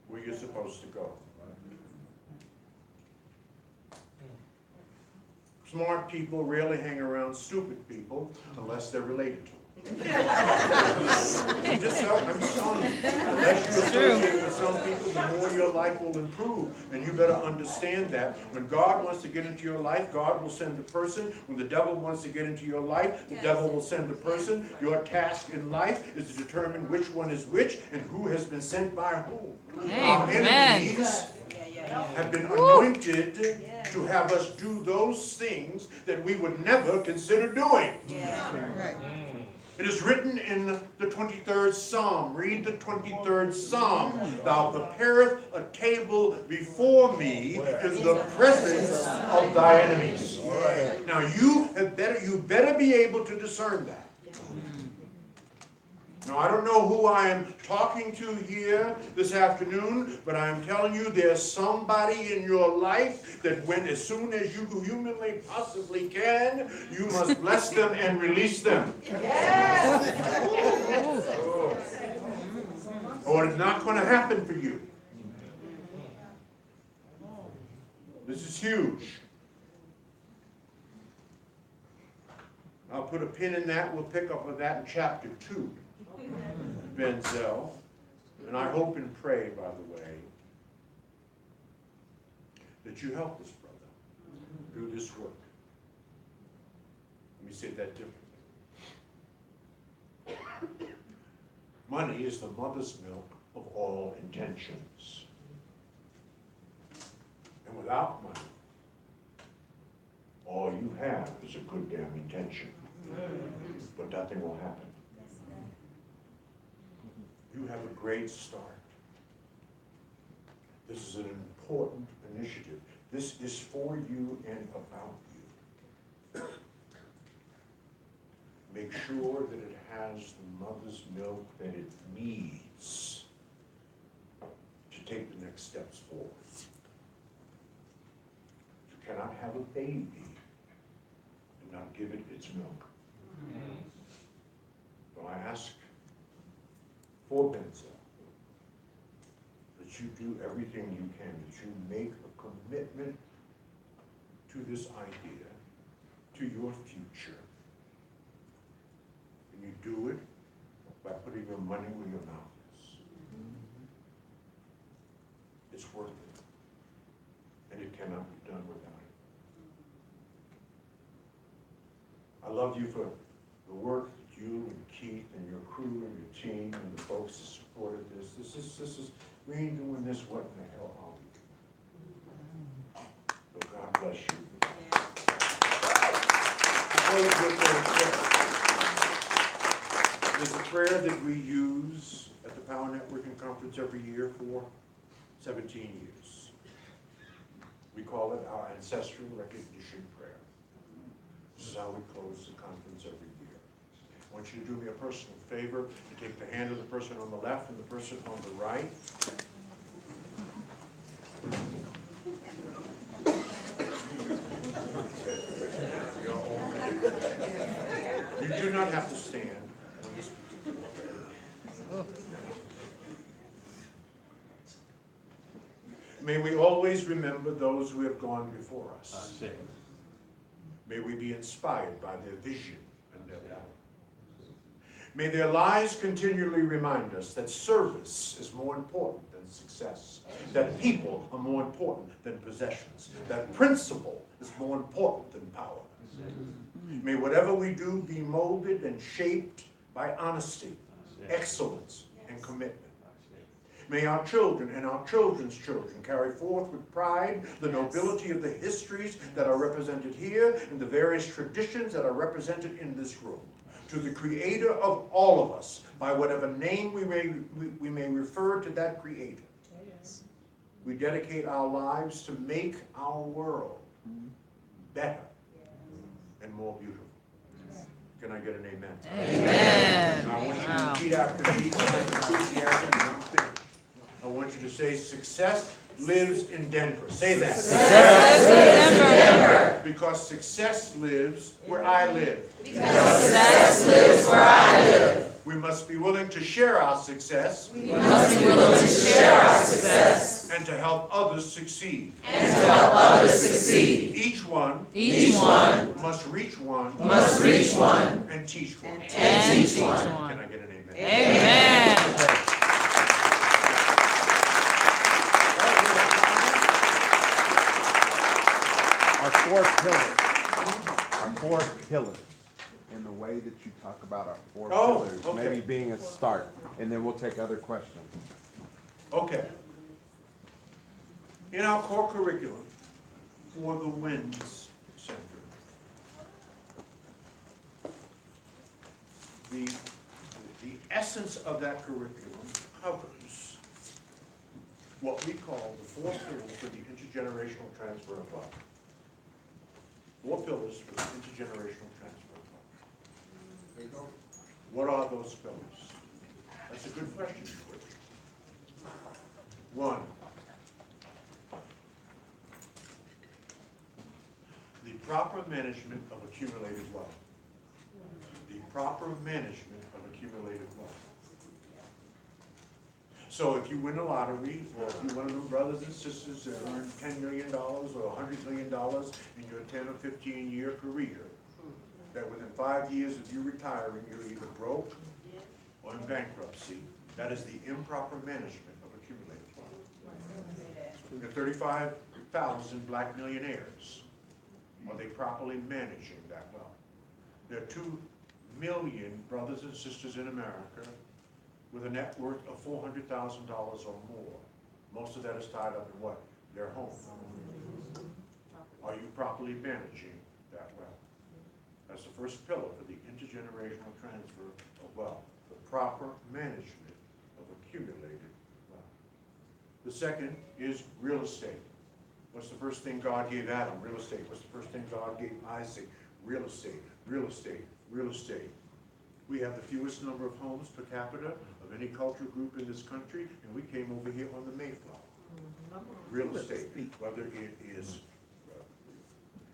where you're supposed to go. Smart people rarely hang around stupid people unless they're related to them. I'm just telling you, unless you associate with some people, the more your life will improve. And you better understand that. When God wants to get into your life, God will send a person. When the devil wants to get into your life, the devil will send a person. Your task in life is to determine which one is which and who has been sent by whom. Our enemies have been anointed to have us do those things that we would never consider doing. It is written in the 23rd Psalm. Read the 23rd Psalm. Thou preparest a table before me in the presence of thy enemies. Now you better be able to discern that. Now, I don't know who I am talking to here this afternoon, but I'm telling you there's somebody in your life that as soon as you humanly possibly can, you must bless them and release them. Yes. Or it's not going to happen for you. This is huge. I'll put a pin in that. We'll pick up with that in chapter 2. Benzel, and I hope and pray, by the way, that you help this brother do this work. Let me say that differently. Money is the mother's milk of all intentions. And without money, all you have is a good damn intention. But nothing will happen. You have a great start. This is an important initiative. This is for you and about you. Make sure that it has the mother's milk that it needs to take the next steps forward. You cannot have a baby and not give it its milk. So I ask for Benzel, that you do everything you can, that you make a commitment to this idea, to your future. And you do it by putting your money where your mouth is. It's worth it. And it cannot be done without it. I love you for the work that you and Keith and your crew and your team and the folks that supported this. This is, we ain't doing this, what in the hell are we doing? So God bless you. prayer that we use at the Power Networking Conference every year for 17 years. We call it our ancestral recognition prayer. This is how we close the conference every year. I want you to do me a personal favor and take the hand of the person on the left and the person on the right. You do not have to stand. May we always remember those who have gone before us. May we be inspired by their vision and their valor. May their lives continually remind us that service is more important than success, that people are more important than possessions, that principle is more important than power. May whatever we do be molded and shaped by honesty, excellence, and commitment. May our children and our children's children carry forth with pride the nobility of the histories that are represented here and the various traditions that are represented in this room. To the Creator of all of us, by whatever name we may refer to that Creator, we dedicate our lives to make our world better and more beautiful. Can I get an amen? Amen. I want you to repeat after me with enthusiasm. I want you to say, success lives in Denver. Say that. Success lives in Denver. Because success lives where I live. Because success lives where I live. We must be willing to share our success. We must be willing to share our success. And to help others succeed. And to help others succeed. Each one must reach one. And teach one. And teach one. Can I get an amen? Amen. Our four pillars, in the way that you talk about our four Oh, pillars, okay. maybe being a start, and then we'll take other questions. Okay. In our core curriculum for the WINS Center, the essence of that curriculum covers what we call the four pillars for the intergenerational transfer of wealth. 4 pillars for the intergenerational transfer of wealth. What are those pillars? That's a good question. 1, the proper management of accumulated wealth. The proper management of accumulated wealth. So if you win a lottery, or if you're one of them brothers and sisters that earn $10 million or $100 million in your 10 or 15-year career, that within 5 years of you retiring, you're either broke or in bankruptcy, that is the improper management of accumulated wealth. There are 35,000 black millionaires. Are they properly managing that wealth? There are 2 million brothers and sisters in America with a net worth of $400,000 or more. Most of that is tied up in what? Their home. Are you properly managing that wealth? That's the first pillar for the intergenerational transfer of wealth, the proper management of accumulated wealth. The second is real estate. What's the first thing God gave Adam? Real estate. What's the first thing God gave Isaac? Real estate, real estate, real estate. We have the fewest number of homes per capita of any culture group in this country, and we came over here on the Mayflower. Real estate, whether it is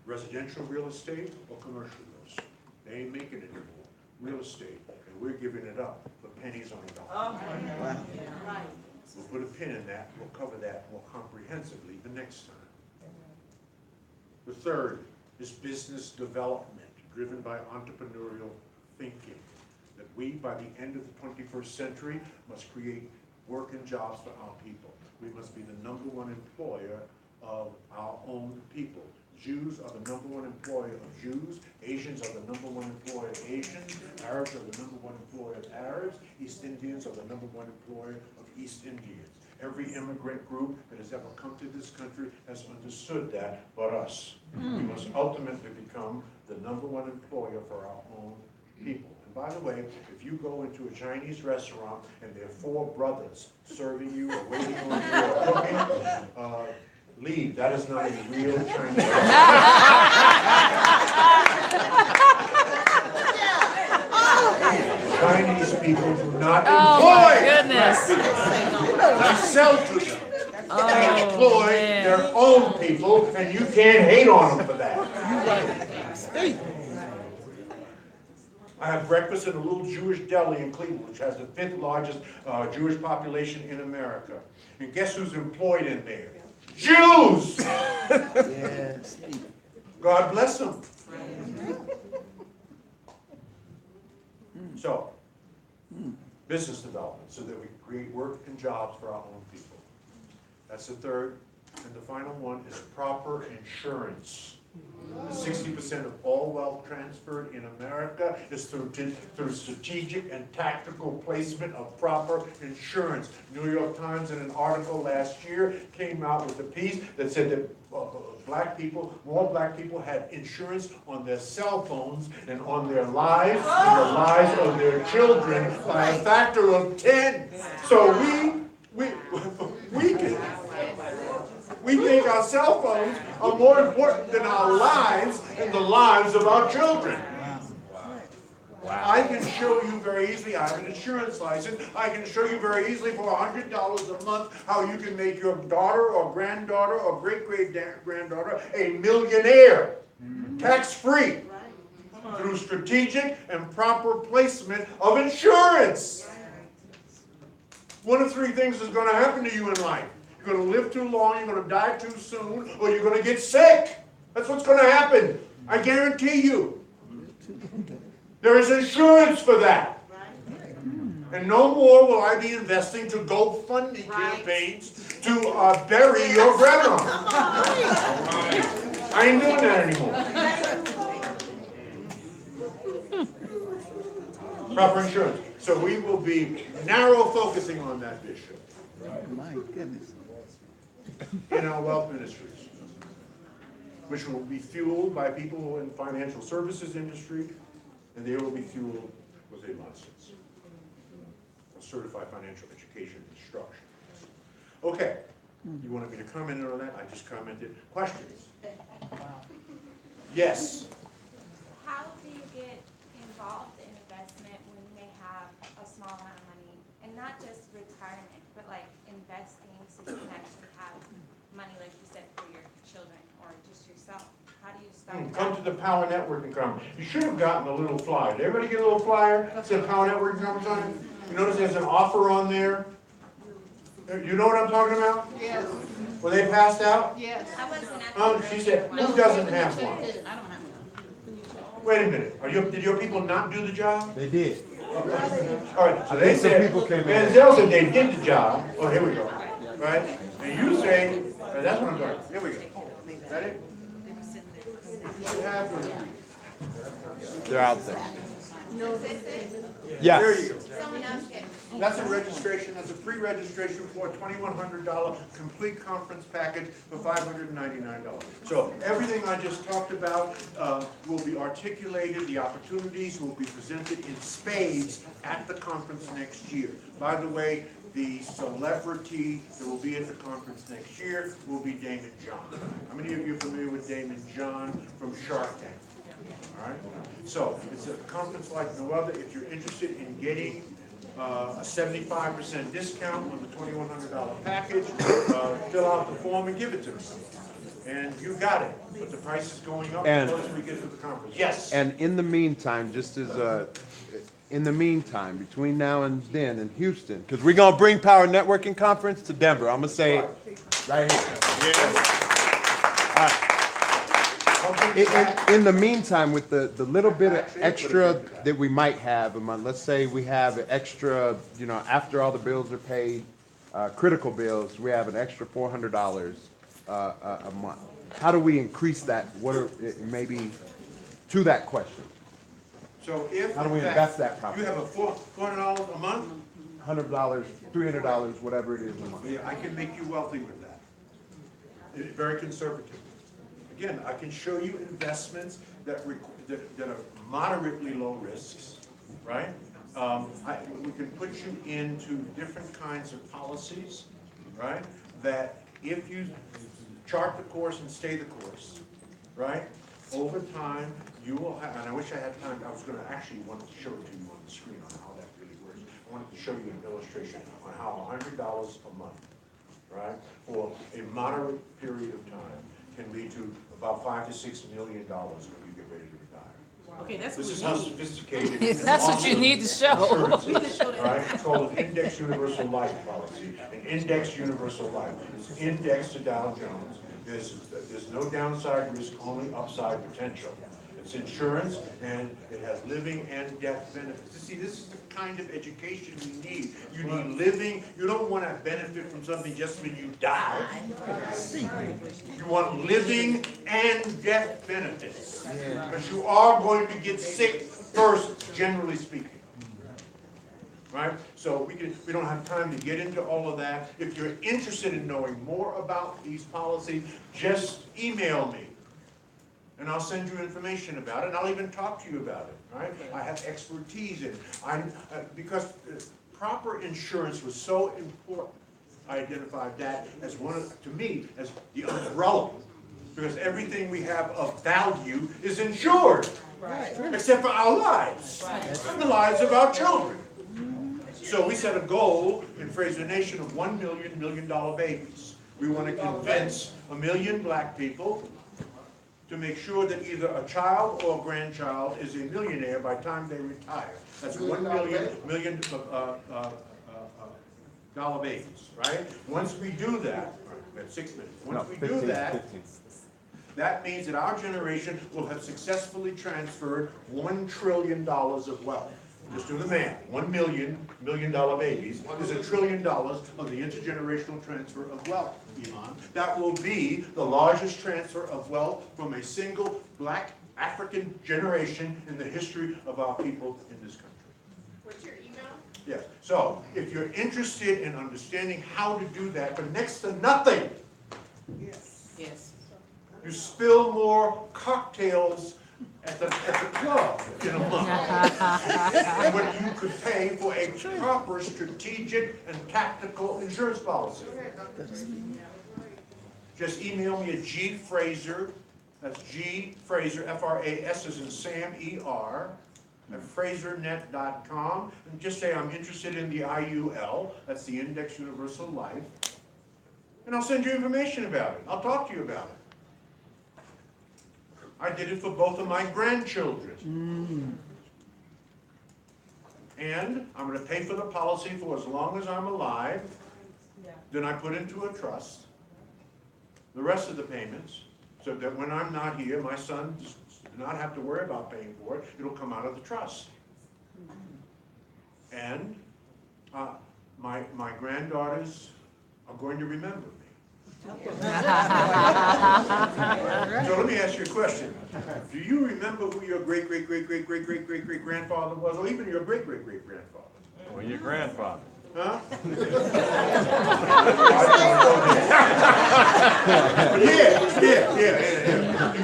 residential real estate or commercial real estate. They ain't making it anymore. Real estate, and we're giving it up for pennies on a dollar. We'll put a pin in that, we'll cover that more comprehensively the next time. The third is business development, driven by entrepreneurial thinking. That we, by the end of the 21st century, must create work and jobs for our people. We must be the #1 employer of our own people. Jews are the #1 employer of Jews. Asians are the #1 employer of Asians. Arabs are the #1 employer of Arabs. East Indians are the #1 employer of East Indians. Every immigrant group that has ever come to this country has understood that but us. We must ultimately become the #1 employer for our own people. And by the way, if you go into a Chinese restaurant and there are 4 brothers serving you or waiting on you or cooking, leave. That is not a real Chinese restaurant. Chinese people do not Oh, employ my goodness. they sell to them. They Oh, employ man. their own people, and you can't hate on them for that. I have breakfast in a little Jewish deli in Cleveland, which has the 5th largest Jewish population in America. And guess who's employed in there? Jews! God bless them. So, business development, so that we create work and jobs for our own people. That's the third. And the final one is proper insurance. 60% of all wealth transferred in America is through strategic and tactical placement of proper insurance. New York Times, in an article last year, came out with a piece that said that more black people had insurance on their cell phones and on their lives and the lives of their children by a factor of 10. So we think our cell phones are more important than our lives and the lives of our children. Wow. I can show you very easily, I have an insurance license, I can show you very easily for $100 a month how you can make your daughter or granddaughter or great-great-granddaughter a millionaire, tax-free, through strategic and proper placement of insurance. One of 3 things is going to happen to you in life. You're going to live too long, you're going to die too soon, or you're going to get sick. That's what's going to happen. I guarantee you. There is insurance for that. And no more will I be investing to GoFundMe campaigns to bury your grandma. I ain't doing that anymore. Proper insurance. So we will be narrow focusing on that, Bishop. My goodness. In our wealth ministries, which will be fueled by people in financial services industry, and they will be fueled with a license, a certified financial education instruction. Okay, you wanted me to comment on that? I just commented. Questions? Yes. How do you get involved in investment when you may have a small amount of money, and not just retirement, but like investing so you can actually have money, like you said, for your children or just yourself? How do you start? Come to the Power Networking Conference. You should have gotten a little flyer. Did everybody get a little flyer? It said Power Networking Conference on it? You notice there's an offer on there? You know what I'm talking about? Yes. Were they passed out? Yes. I wasn't at the She said, who doesn't have one? I don't have one. Wait a minute. Did your people not do the job? They did. All right, so they think some said, people came in. Manziel said they did the job. Oh, here we go. Right? And you say, that's what I'm talking about. Here we go. Ready? You have them. They're out there. There Yes. you go. Someone else get. That's a registration, that's a pre-registration for a $2,100 complete conference package for $599. So everything I just talked about will be articulated, the opportunities will be presented in spades at the conference next year. By the way, the celebrity that will be at the conference next year will be Damon John. How many of you are familiar with Damon John from Shark Tank? All right? So it's a conference like no other. If you're interested in getting a 75% discount on the $2,100 package, fill out the form and give it to me. And you got it, but the price is going up And- as we get to the conference. Yes? And in the meantime, just as in the meantime, between now and then in Houston, because we're gonna bring Power Networking Conference to Denver. I'm gonna say right here. In the meantime, with the little bit of extra that we might have a month, let's say we have an extra, after all the bills are paid, critical bills, we have an extra $400 a month. How do we increase that? What are maybe to that question? So if, How do we in fact, invest that properly? you have a $400 a month, $100, $300, whatever it is a month. I can make you wealthy with that. Very conservative. Again, I can show you investments that are moderately low risks, right? We can put you into different kinds of policies, right? That if you chart the course and stay the course, right? Over time, you will have, and I wish I had time, I was gonna actually want to show it to you on the screen on how that really works. I wanted to show you an illustration on how $100 a month, right, for a moderate period of time can lead to about $5 to $6 million when you get ready to retire. Okay, that's what This is we how need. sophisticated. That's what you need to show. Insurance, right? It's called an index universal life policy. An index universal life. It's indexed to Dow Jones. There's no downside risk, only upside potential. It's insurance, and it has living and death benefits. You see, this is the kind of education we need. You need living, you don't want to benefit from something just when you die. You want living and death benefits. But you are going to get sick first, generally speaking. Right? So we don't have time to get into all of that. If you're interested in knowing more about these policies, just email me. And I'll send you information about it, and I'll even talk to you about it, right? I have expertise in it. Because proper insurance was so important, I identified that as to me, as the umbrella. Because everything we have of value is insured. Right. Except for our lives. Right. And the lives of our children. So we set a goal in Fraser Nation of 1 million $1 babies. We want to convince 1 million black people to make sure that either a child or a grandchild is a millionaire by the time they retire. That's $1 million dollar babies, right? Once we do that, we have 6 minutes. Once we do that, that means that our generation will have successfully transferred $1 trillion of wealth. Just do the math. 1 million $1 babies is $1 trillion of the intergenerational transfer of wealth, Iman. That will be the largest transfer of wealth from a single black African generation in the history of our people in this country. What's your email? Yes. So, if you're interested in understanding how to do that for next to nothing, Yes. you spill more cocktails at the club in a month than what you could pay for a proper strategic and tactical insurance policy. Just email me at gfraser, that's G Fraser, F-R-A-S as in Sam, E-R, at frasernet.com, and just say I'm interested in the IUL, that's the Index Universal Life, and I'll send you information about it. I'll talk to you about it. I did it for both of my grandchildren. And I'm going to pay for the policy for as long as I'm alive. Then I put into a trust the rest of the payments so that when I'm not here, my son does not have to worry about paying for it. It'll come out of the trust. And my granddaughters are going to remember me. So let me ask you a question. Do you remember who your great-great-great-great-great-great-great-great-grandfather was, or even your great-great-great-grandfather? Well, your grandfather. Huh? Yeah. You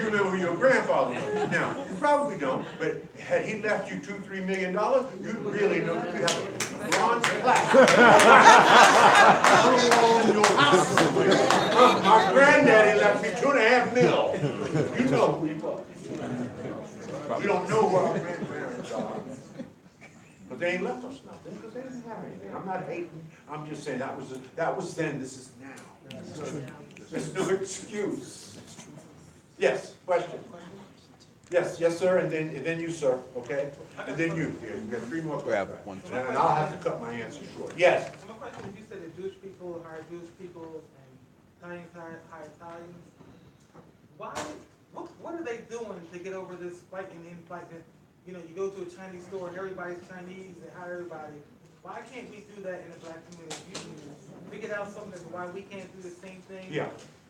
remember who your grandfather was. Now, you probably don't, but had he left you $2-3 million, you really know you have a bronze plaque on your house. My granddaddy left me $2.5 million. You know who he was. We don't know who our grandparents are. But they ain't left us nothing because they didn't have anything. I'm not hating. I'm just saying that was then. This is now. There's no excuse. Yes, question. Yes, sir, and then you, sir. Okay, and then you. Yeah, you got 3 more questions. And I'll have to cut my answer short. Yes. My question is, you said that Jewish people hire Jewish people and Italians hire Italians. Why? What are they doing to get over this fight and infighting? You know, you go to a Chinese store and everybody's Chinese, they hire everybody. Why can't we do that in the black community? You can figure out something as to why we can't do the same thing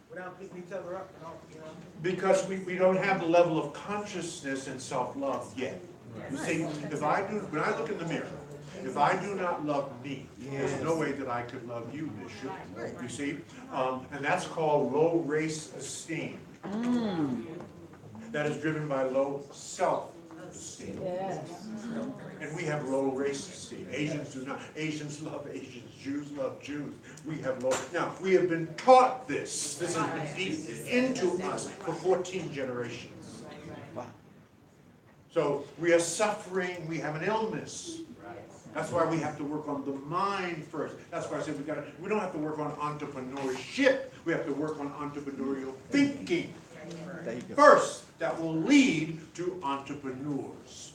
without picking each other up, you know? Because we don't have the level of consciousness and self-love yet. You see, when I look in the mirror, if I do not love me, there's no way that I could love you, Bishop. You see? And that's called low race esteem. That is driven by low self-esteem. esteem. And we have low race esteem. Asians do not. Asians love Asians. Jews love Jews. We have low. Now, we have been taught this. This has been deep into us for 14 generations. So we are suffering. We have an illness. That's why we have to work on the mind first. That's why I said we don't have to work on entrepreneurship. We have to work on entrepreneurial thinking. First, that will lead to entrepreneurs.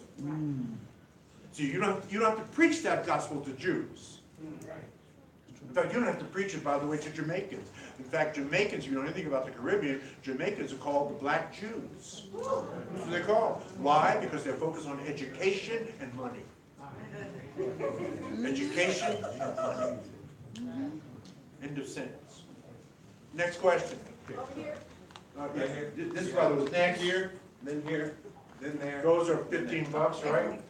See, you don't have to preach that gospel to Jews. In fact, you don't have to preach it, by the way, to Jamaicans. In fact, Jamaicans, if you know anything about the Caribbean, Jamaicans are called the Black Jews. That's what they're called. Why? Because they're focused on education and money. Education and money. End of sentence. Next question. This brother was next. Here, then there. Those are $15, right?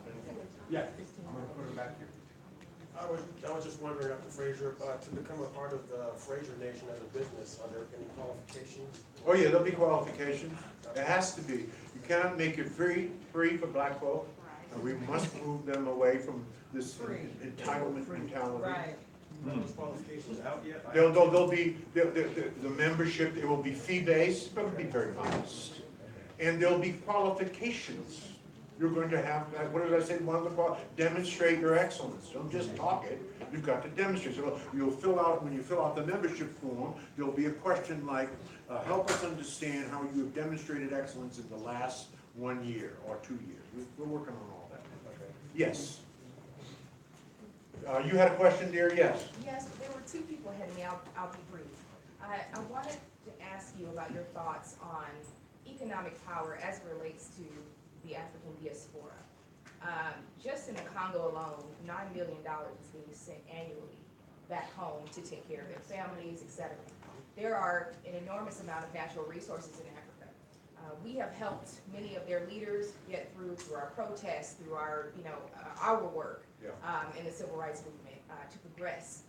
Yeah. I'm gonna put them back here. I was just wondering, Dr. Fraser, to become a part of the Fraser Nation as a business, are there any qualifications? Oh yeah, there'll be qualifications. It has to be. You cannot make it free for black folk. And we must move them away from this entitlement mentality. Right. Are those qualifications out yet? There'll be, the membership, it will be fee-based, but it'll be very honest. And there'll be qualifications. You're going to have, what did I say, one of the, demonstrate your excellence. Don't just talk it, you've got to demonstrate. So you'll fill out, when you fill out the membership form, there'll be a question like, help us understand how you have demonstrated excellence in the last 1 year or 2 years. We're working on all that. Okay. Yes. You had a question, dear? Yes. Yes, there were two people ahead of me. I'll be brief. I wanted to ask you about your thoughts on economic power as it relates to the African diaspora. Just in the Congo alone, $9 million is being sent annually back home to take care of their families, etc. There are an enormous amount of natural resources in Africa. We have helped many of their leaders get through our protests, through our, our work in the civil rights movement to progress.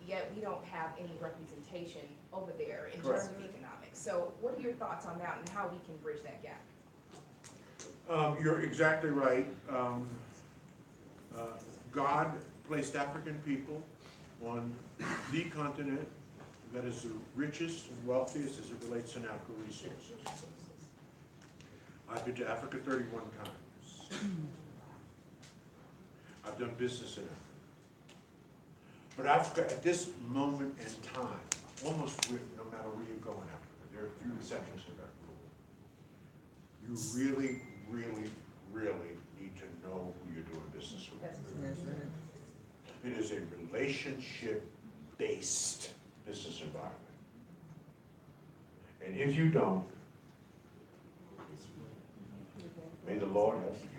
Yet we don't have any representation over there in terms of economics. So what are your thoughts on that and how we can bridge that gap? You're exactly right. God placed African people on the continent that is the richest and wealthiest as it relates to natural resources. I've been to Africa 31 times. I've done business in Africa. But Africa, at this moment in time, almost no matter where you go in Africa, there are a few exceptions to that rule. You really, really, really need to know who you're doing business with. It is a relationship-based business environment. And if you don't, may the Lord help you.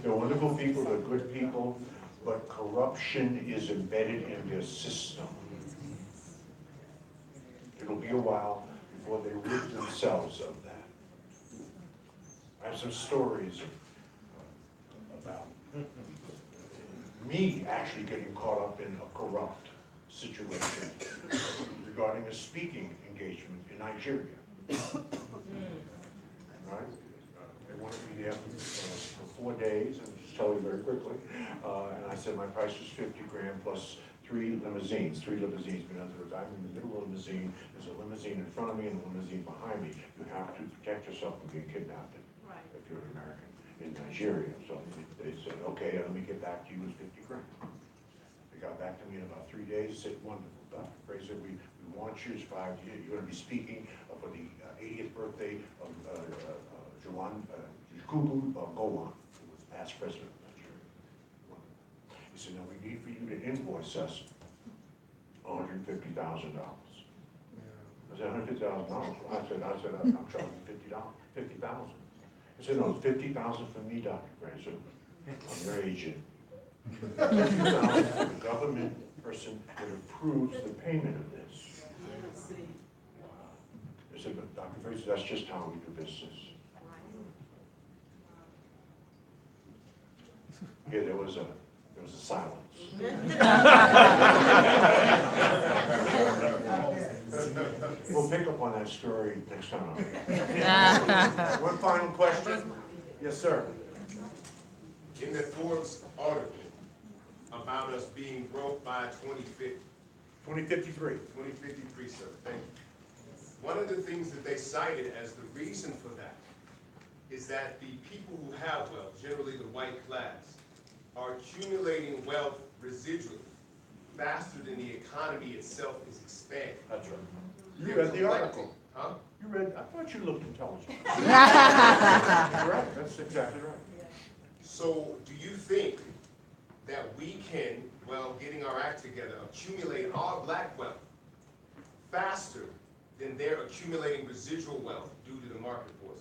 They're wonderful people, they're good people, but corruption is embedded in their system. It'll be a while before they rid themselves of that. I have some stories about me actually getting caught up in a corrupt situation regarding a speaking engagement in Nigeria. Right? They wanted me there for 4 days, and just tell you very quickly. And I said my price was $50,000 plus three limousines. But in other words, I'm in the middle of the limousine. There's a limousine in front of me and a limousine behind me. You have to protect yourself from being kidnapped if you're an American in Nigeria. So they said, okay, let me get back to you with $50,000. They got back to me in about 3 days. Said, wonderful, Dr. Fraser, we want you as 5 years. You're going to be speaking for the 80th birthday of Yakubu Gowon, who was past president of Nigeria. He said, now we need for you to invoice us $150,000. I said, $150,000? I said, I'm charging $50,000. He said, no, it's $50,000 for me, Dr. Fraser. I'm your agent. $50,000 for the government person that approves the payment of this. I said, but Dr. Fraser, that's just how we do business. Yeah, there was a silence. We'll pick up on that story next time. One final question? Yes, sir. In the Forbes article about us being broke by 2050, 2053. 2053, sir, thank you. One of the things that they cited as the reason for that is that the people who have wealth, generally the white class, are accumulating wealth residually faster than the economy itself is expanding. That's right. You read the article. Huh? You read, I thought you looked intelligent. You're right, that's exactly right. So do you think that we can, well, getting our act together, accumulate our black wealth faster than they're accumulating residual wealth due to the market forces?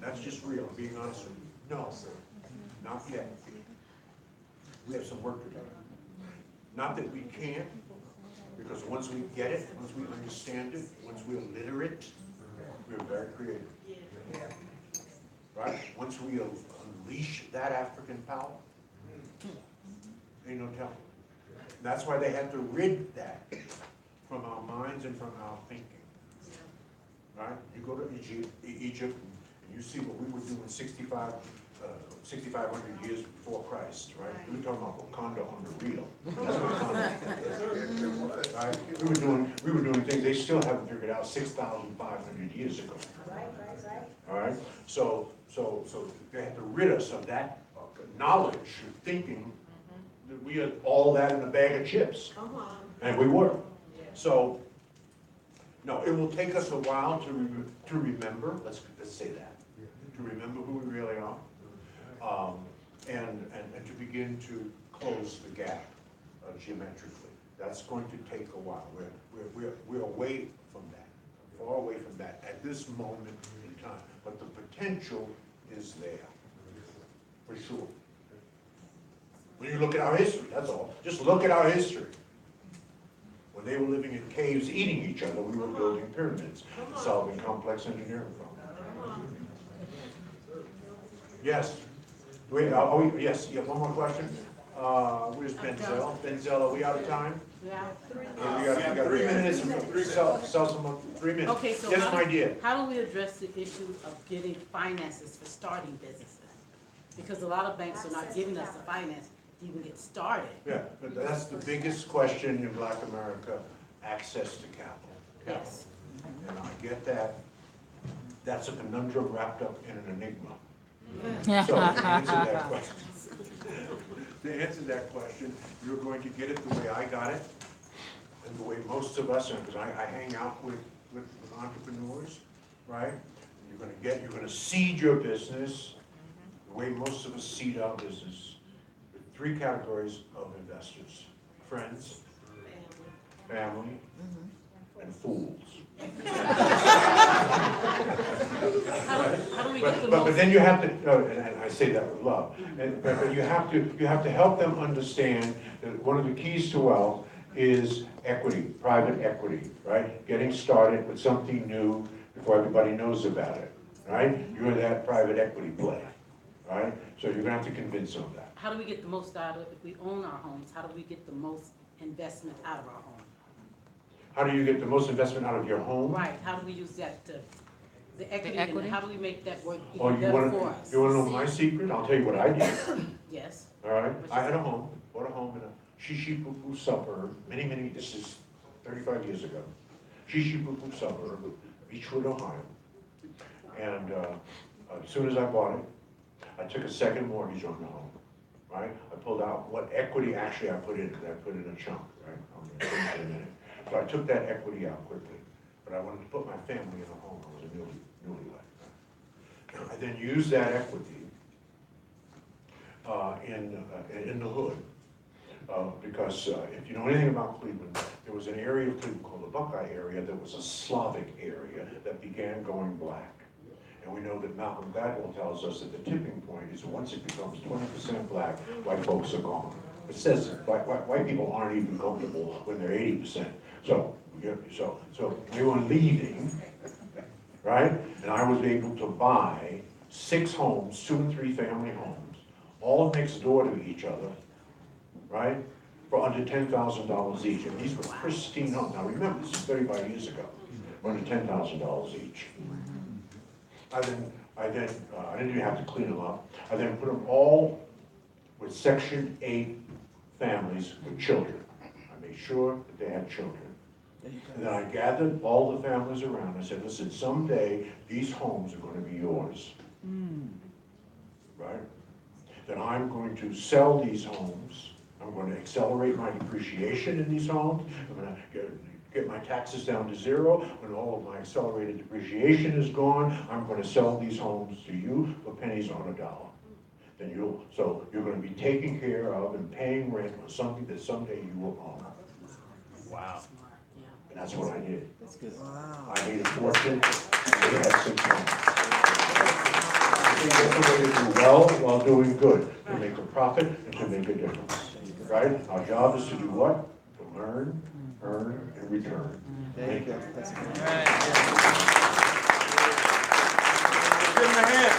That's just real, being honest with you. No, sir, not yet. We have some work to do. Not that we can't, because once we get it, once we understand it, once we're literate, we're very creative. Right? Once we unleash that African power, ain't no telling. That's why they had to rid that from our minds and from our thinking. Right? You go to Egypt, and you see what we were doing 6,500 years before Christ, right? We were talking about Wakanda on the real. That's what Wakanda, right? We were doing things they still haven't figured out 6,500 years ago. All right? So they had to rid us of that knowledge, thinking that we had all that in a bag of chips. And we were. So, no, it will take us a while to remember, let's say that, to remember who we really are, and to begin to close the gap geometrically. That's going to take a while. We're away from that, far away from that at this moment in time. But the potential is there, for sure. When you look at our history, that's all. Just look at our history. When they were living in caves eating each other, we were building pyramids, solving complex engineering problems. Yes. Wait, yes, you have one more question? Where's Benzel? Benzel, are we out of time? Yeah. We got 3 minutes, sell some, 3 minutes. Okay, so Yes, my dear. how do we address the issue of getting finances for starting businesses? Because a lot of banks are not giving us the finance to even get started. Yeah, but that's the biggest question in Black America, access to capital. Yes. And I get that. That's a conundrum wrapped up in an enigma. So to answer that question, you're going to get it the way I got it, and the way most of us, because I hang out with entrepreneurs, right? You're gonna seed your business the way most of us seed our business, with 3 categories of investors: friends, family, and fools. How do we get the But most? then you have to, and I say that with love, but you have to help them understand that one of the keys to wealth is equity, private equity, right? Getting started with something new before everybody knows about it, right? You're in that private equity play, right? So you're gonna have to convince them of that. How do we get the most out of it? If we own our homes, how do we get the most investment out of our home? How do you get the most investment out of your home? Right, how do we use that to, the equity, equity? and how do we make that work Oh, even you better wanna, for us? you wanna know my secret? I'll tell you what I did. Yes. All right, I had a home, bought a home in a Shishi-Poo suburb, this is 35 years ago. Shishi-Poo suburb of Beechwood, Ohio. And as soon as I bought it, I took a second mortgage on the home, right? I pulled out what equity actually I put in, because I put in a chunk, right? I'm gonna show you in a minute. So I took that equity out quickly, but I wanted to put my family in a home. I was a newlywed. I then used that equity in the hood, because if you know anything about Cleveland, there was an area of Cleveland called the Buckeye area that was a Slavic area that began going black. And we know that Malcolm Gladwell tells us that the tipping point is once it becomes 20% black, white folks are gone. It says white people aren't even comfortable when they're 80%. So we were leaving, right? And I was able to buy 6 homes, 2 and 3 family homes, all next door to each other, right? for under $10,000 each, and these were pristine homes. Now remember, this is 35 years ago, for under $10,000 each. I didn't even have to clean them up. I then put them all with Section 8 families with children. I made sure that they had children. And then I gathered all the families around. I said, listen, someday these homes are going to be yours. Right? Then I'm going to sell these homes. I'm going to accelerate my depreciation in these homes. I'm going to get my taxes down to zero. When all of my accelerated depreciation is gone, I'm going to sell these homes to you for pennies on a dollar. Then so you're going to be taken care of and paying rent on something that someday you will own. Wow. And that's what I did. That's good. I made a fortune. They had 6 homes. I think that's the way to do well while doing good, to make a profit and to make a difference. Right? Our job is to do what? To learn, earn, and return. There you go. That's good. Give him a hand.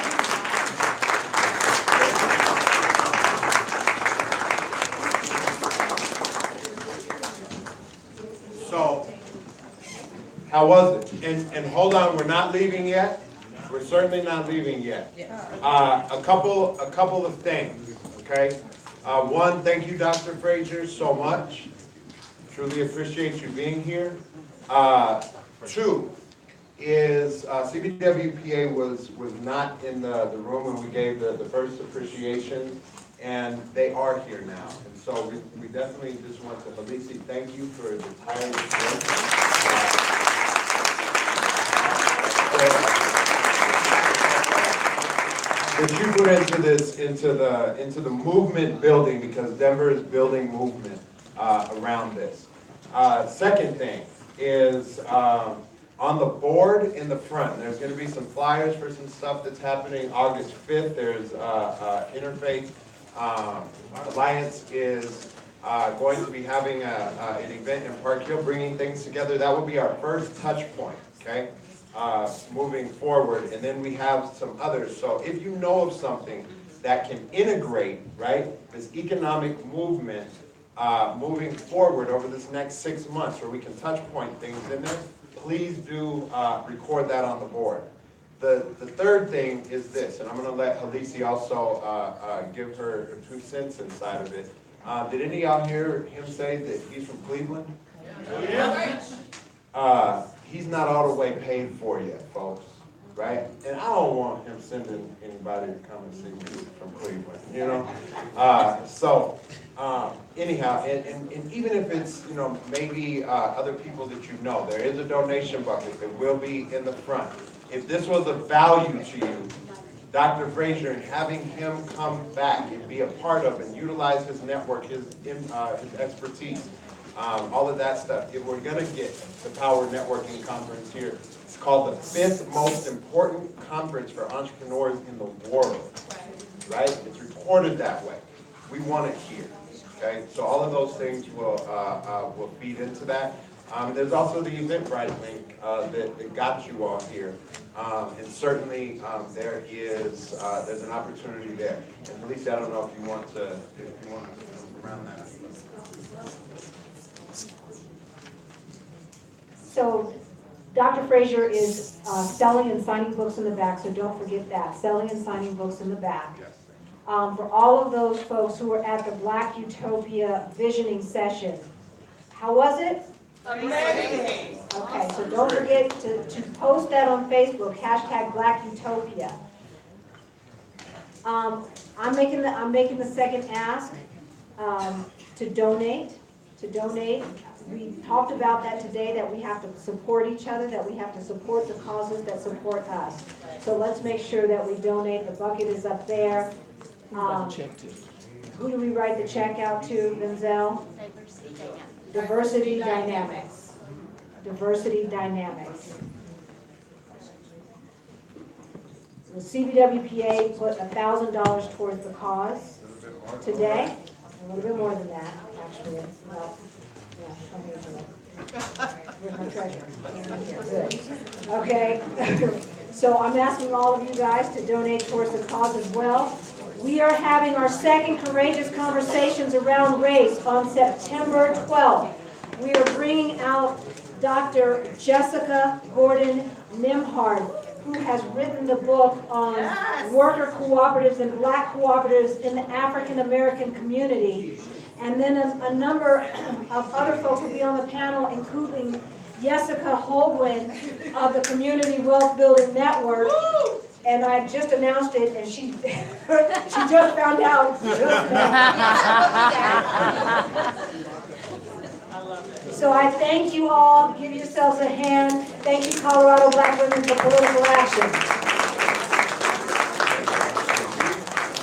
So, how was it? And hold on, we're not leaving yet. We're certainly not leaving yet. A couple of things, okay? One, thank you, Dr. Fraser, so much. Truly appreciate you being here. 2 is CBWPA was not in the room when we gave the first appreciation, and they are here now. And so we definitely just want to, Halisi, thank you for the tireless work. That you put into this, into the movement building, because Denver is building movement around this. Second thing is on the board in the front, there's going to be some flyers for some stuff that's happening August 5th. There's Interfaith Alliance is going to be having an event in Park Hill, bringing things together. That will be our first touch point, okay? Moving forward, and then we have some others. So if you know of something that can integrate, right, this economic movement moving forward over this next 6 months, where we can touch point things in there, please do record that on the board. The third thing is this, and I'm going to let Halisi also give her 2 cents inside of it. Did any of y'all hear him say that he's from Cleveland? Yeah. He's not all the way paid for yet, folks, right? And I don't want him sending anybody to come and see me from Cleveland, you know? Anyhow, and even if it's, you know, maybe other people that you know, there is a donation bucket that will be in the front. If this was of value to you, Dr. Fraser, and having him come back and be a part of and utilize his network, his expertise, all of that stuff. If we're going to get the Power Networking Conference here, it's called the 5th most important conference for entrepreneurs in the world, right? It's recorded that way. We want it here, okay? So all of those things will feed into that. There's also the Eventbrite link that got you all here. And certainly there's an opportunity there. And at least I don't know if you want to come around that. So Dr. Fraser is selling and signing books in the back, so don't forget that. Selling and signing books in the back. Yes. For all of those folks who were at the Black Utopia visioning session, how was it? Amazing. Okay, so don't forget to post that on Facebook, hashtag Black Utopia. I'm making the second ask to donate. We talked about that today, that we have to support each other, that we have to support the causes that support us. So let's make sure that we donate. The bucket is up there. Who do we write the check out to, Denzel? Diversity Dynamics. Diversity Dynamics. The CBWPA put $1,000 towards the cause today. A little bit more than that, actually. Well, yeah, come here for that. Here's my treasure. Good. Okay. So I'm asking all of you guys to donate towards the cause as well. We are having our second Courageous Conversations around race on September 12th. We are bringing out Dr. Jessica Gordon Nimhard, who has written the book on worker cooperatives and black cooperatives in the African American community. And then a number of other folks will be on the panel, including Jessica Holguin of the Community Wealth Building Network. And I just announced it, and she she just found out just now. So I thank you all. Give yourselves a hand. Thank you, Colorado Black Women for Political Action.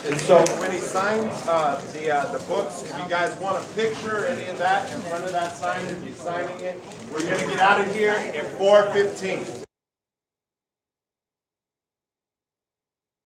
And so when he signs the books, if you guys want a picture or any of that in front of that sign, if you're signing it, we're gonna get out of here at 4:15.